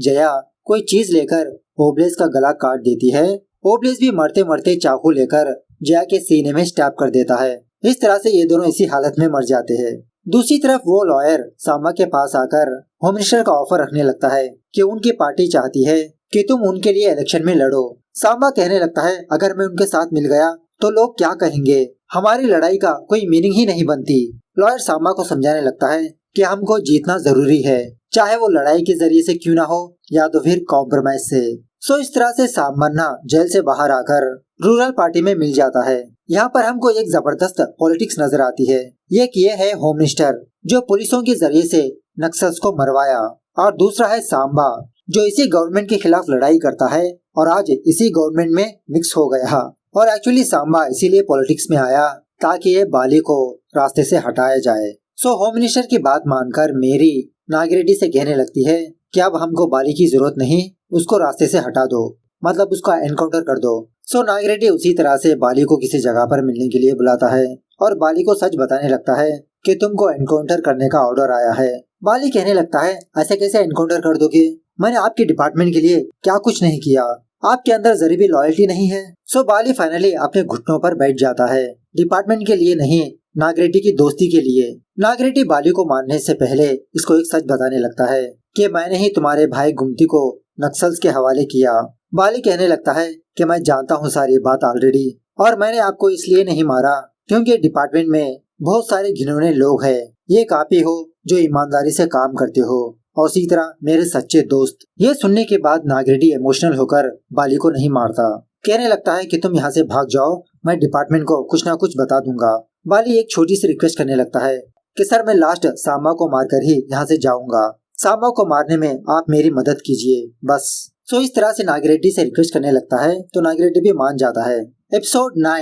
जया कोई चीज लेकर ओबलेश का गला काट देती है। ओबलेश भी मरते मरते चाकू लेकर जया के सीने में स्टैब कर देता है। इस तरह से ये दोनों इसी हालत में मर जाते हैं। दूसरी तरफ वो लॉयर सांबा के पास आकर होम मिनिस्टर का ऑफर रखने लगता है कि उनकी पार्टी चाहती है कि तुम उनके लिए इलेक्शन में लड़ो। सांबा कहने लगता है अगर मैं उनके साथ मिल गया तो लोग क्या कहेंगे, हमारी लड़ाई का कोई मीनिंग ही नहीं बनती। लॉयर सांबा को समझाने लगता है कि हमको जीतना जरूरी है, चाहे वो लड़ाई के जरिए से क्यों ना हो या तो फिर कॉम्प्रोमाइज से। सो इस तरह से सांबा जेल से बाहर आकर रूरल पार्टी में मिल जाता है। यहाँ पर हमको एक जबरदस्त पॉलिटिक्स नजर आती है। ये है होम मिनिस्टर जो पुलिसों के जरिए से नक्सल्स को मरवाया, और दूसरा है सांबा जो इसी गवर्नमेंट के खिलाफ लड़ाई करता है और आज इसी गवर्नमेंट में मिक्स हो गया। और एक्चुअली सांबा इसीलिए पॉलिटिक्स में आया ताकि ये बाली को रास्ते से हटाया जाए। सो होम मिनिस्टर की बात मानकर मेरी नागिरेड्डी से कहने लगती है कि अब हमको बाली की जरूरत नहीं, उसको रास्ते से हटा दो, मतलब उसका एनकाउंटर कर दो। सो नागिरेड्डी उसी तरह से बाली को किसी जगह पर मिलने के लिए बुलाता है और बाली को सच बताने लगता है कि तुमको एनकाउंटर करने का ऑर्डर आया है। बाली कहने लगता है ऐसे कैसे एनकाउंटर कर दोगे, मैंने आपके डिपार्टमेंट के लिए क्या कुछ नहीं किया, आपके अंदर जरी भी लॉयल्टी नहीं है। सो बाली फाइनली अपने घुटनों पर बैठ जाता है, डिपार्टमेंट के लिए नहीं, नागिरेड्डी की दोस्ती के लिए। नागिरेड्डी बाली को मारने से पहले इसको एक सच बताने लगता है कि मैंने ही तुम्हारे भाई गुमती को नक्सल्स के हवाले किया। बाली कहने लगता है कि मैं जानता हूँ सारी बात ऑलरेडी, और मैंने आपको इसलिए नहीं मारा क्योंकि डिपार्टमेंट में बहुत सारे घिनौने लोग हैं, ये काफी हो जो ईमानदारी से काम करते हो, और इसी तरह मेरे सच्चे दोस्त। ये सुनने के बाद नागिरेड्डी इमोशनल होकर बाली को नहीं मारता, कहने लगता है कि तुम यहाँ से भाग जाओ, मैं डिपार्टमेंट को कुछ ना कुछ बता दूंगा। बाली एक छोटी सी रिक्वेस्ट करने लगता है कि सर मैं लास्ट सांबा को मारकर ही यहाँ से जाऊंगा, सांबा को मारने में आप मेरी मदद कीजिए बस। सो इस तरह से नागिरेड्डी से रिक्वेस्ट करने लगता है तो नागिरेड्डी भी मान जाता है। एपिसोड 9।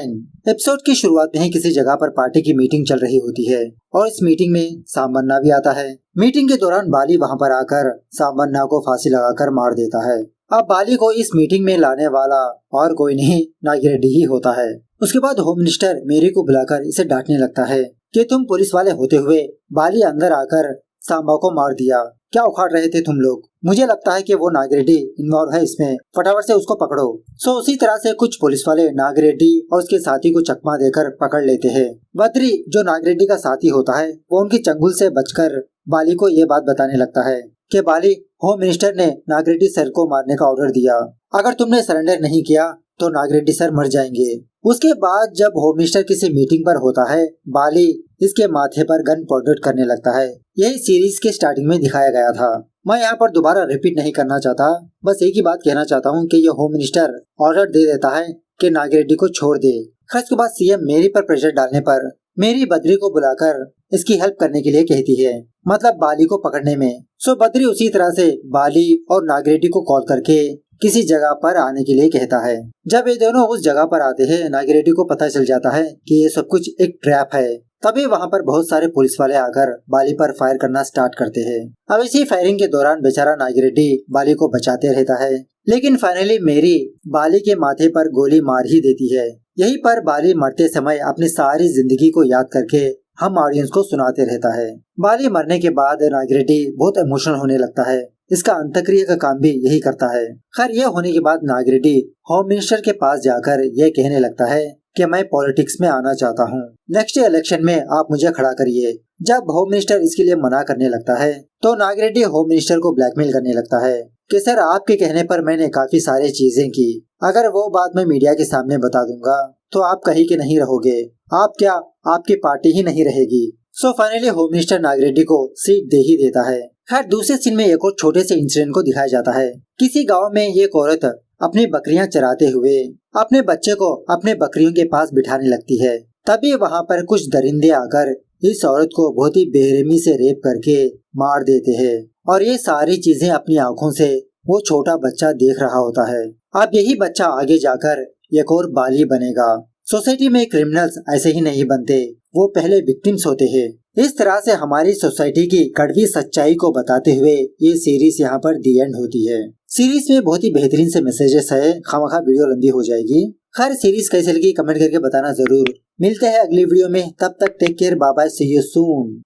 एपिसोड की शुरुआत में ही किसी जगह पर पार्टी की मीटिंग चल रही होती है और इस मीटिंग में सामन्ना भी आता है। मीटिंग के दौरान बाली वहां पर आकर सामन्ना को फांसी लगाकर मार देता है। अब बाली को इस मीटिंग में लाने वाला और कोई नहीं नागिरेड्डी ही होता है। उसके बाद होम मिनिस्टर मेरी को बुलाकर इसे डांटने लगता है कि तुम पुलिस वाले होते हुए बाली अंदर आकर सांबा को मार दिया, क्या उखाड़ रहे थे तुम लोग? मुझे लगता है कि वो नागिरेड्डी इन्वॉल्व है इसमें, फटाफट से उसको पकड़ो। सो उसी तरह से कुछ पुलिस वाले नागिरेड्डी और उसके साथी को चकमा देकर पकड़ लेते हैं। बद्री जो नागिरेड्डी का साथी होता है वो उनकी चंगुल से बचकर बाली को ये बात बताने लगता है कि बाली, होम मिनिस्टर ने नागिरेड्डी सर को मारने का ऑर्डर दिया, अगर तुमने सरेंडर नहीं किया तो नागिरेड्डी सर मर जाएंगे। उसके बाद जब होम मिनिस्टर किसी मीटिंग पर होता है, बाली इसके माथे पर गन पॉइंट करने लगता है। यही सीरीज के स्टार्टिंग में दिखाया गया था। मैं यहाँ पर दोबारा रिपीट नहीं करना चाहता, बस एक ही बात कहना चाहता हूँ कि ये होम मिनिस्टर ऑर्डर दे देता है कि नागिरेड्डी को छोड़ दे। खैर इसके बाद सीएम मेरी पर प्रेशर डालने पर मेरी बद्री को बुलाकर इसकी हेल्प करने के लिए कहती है, मतलब बाली को पकड़ने में। सो बद्री उसी तरह से बाली और नागिरेड्डी को कॉल करके किसी जगह पर आने के लिए कहता है। जब ये दोनों उस जगह पर आते हैं, नागिरेड्डी को पता चल जाता है कि ये सब कुछ एक ट्रैप है। तभी वहाँ पर बहुत सारे पुलिस वाले आकर बाली पर फायर करना स्टार्ट करते हैं। अब इसी फायरिंग के दौरान बेचारा नागिरेड्डी बाली को बचाते रहता है, लेकिन फाइनली मेरी बाली के माथे पर गोली मार ही देती है। यहीं पर बाली मरते समय अपनी सारी जिंदगी को याद करके हम ऑडियंस को सुनाते रहता है। बाली मरने के बाद नागिरेड्डी बहुत इमोशनल होने लगता है। इसका अंतक्रिया का काम भी यही करता है। खैर ये होने के बाद नागिरेड्डी होम मिनिस्टर के पास जाकर ये कहने लगता है कि मैं पॉलिटिक्स में आना चाहता हूँ, नेक्स्ट इलेक्शन में आप मुझे खड़ा करिए। जब होम मिनिस्टर इसके लिए मना करने लगता है तो नागिरेड्डी होम मिनिस्टर को ब्लैकमेल करने लगता है कि सर आपके कहने पर मैंने काफी सारी चीजें की, अगर वो बात मैं मीडिया के सामने बता दूंगा तो आप कहीं के नहीं रहोगे, आप क्या आपकी पार्टी ही नहीं रहेगी। So finally home minister Nagireddy को सीट दे ही देता है। खैर दूसरे सीन में एक और छोटे से इंसिडेंट को दिखाया जाता है। किसी गांव में एक औरत अपनी बकरियां चराते हुए अपने बच्चे को अपने बकरियों के पास बिठाने लगती है। तभी वहां पर कुछ दरिंदे आकर इस औरत को बहुत ही बेरहमी से रेप करके मार देते हैं और ये सारी चीजें अपनी आंखों से वो छोटा बच्चा देख रहा होता है। अब यही बच्चा आगे जाकर एक और बाली बनेगा। सोसाइटी में क्रिमिनल्स ऐसे ही नहीं बनते, वो पहले विक्टिम्स होते हैं। इस तरह से हमारी सोसाइटी की कड़वी सच्चाई को बताते हुए ये सीरीज यहाँ पर दी एंड होती है। सीरीज में बहुत ही बेहतरीन से मैसेजेस है, खामखा वीडियो लंबी हो जाएगी। खैर सीरीज कैसे लगी कमेंट करके बताना जरूर। मिलते हैं अगली वीडियो में, तब तक take care, bye bye, see you soon.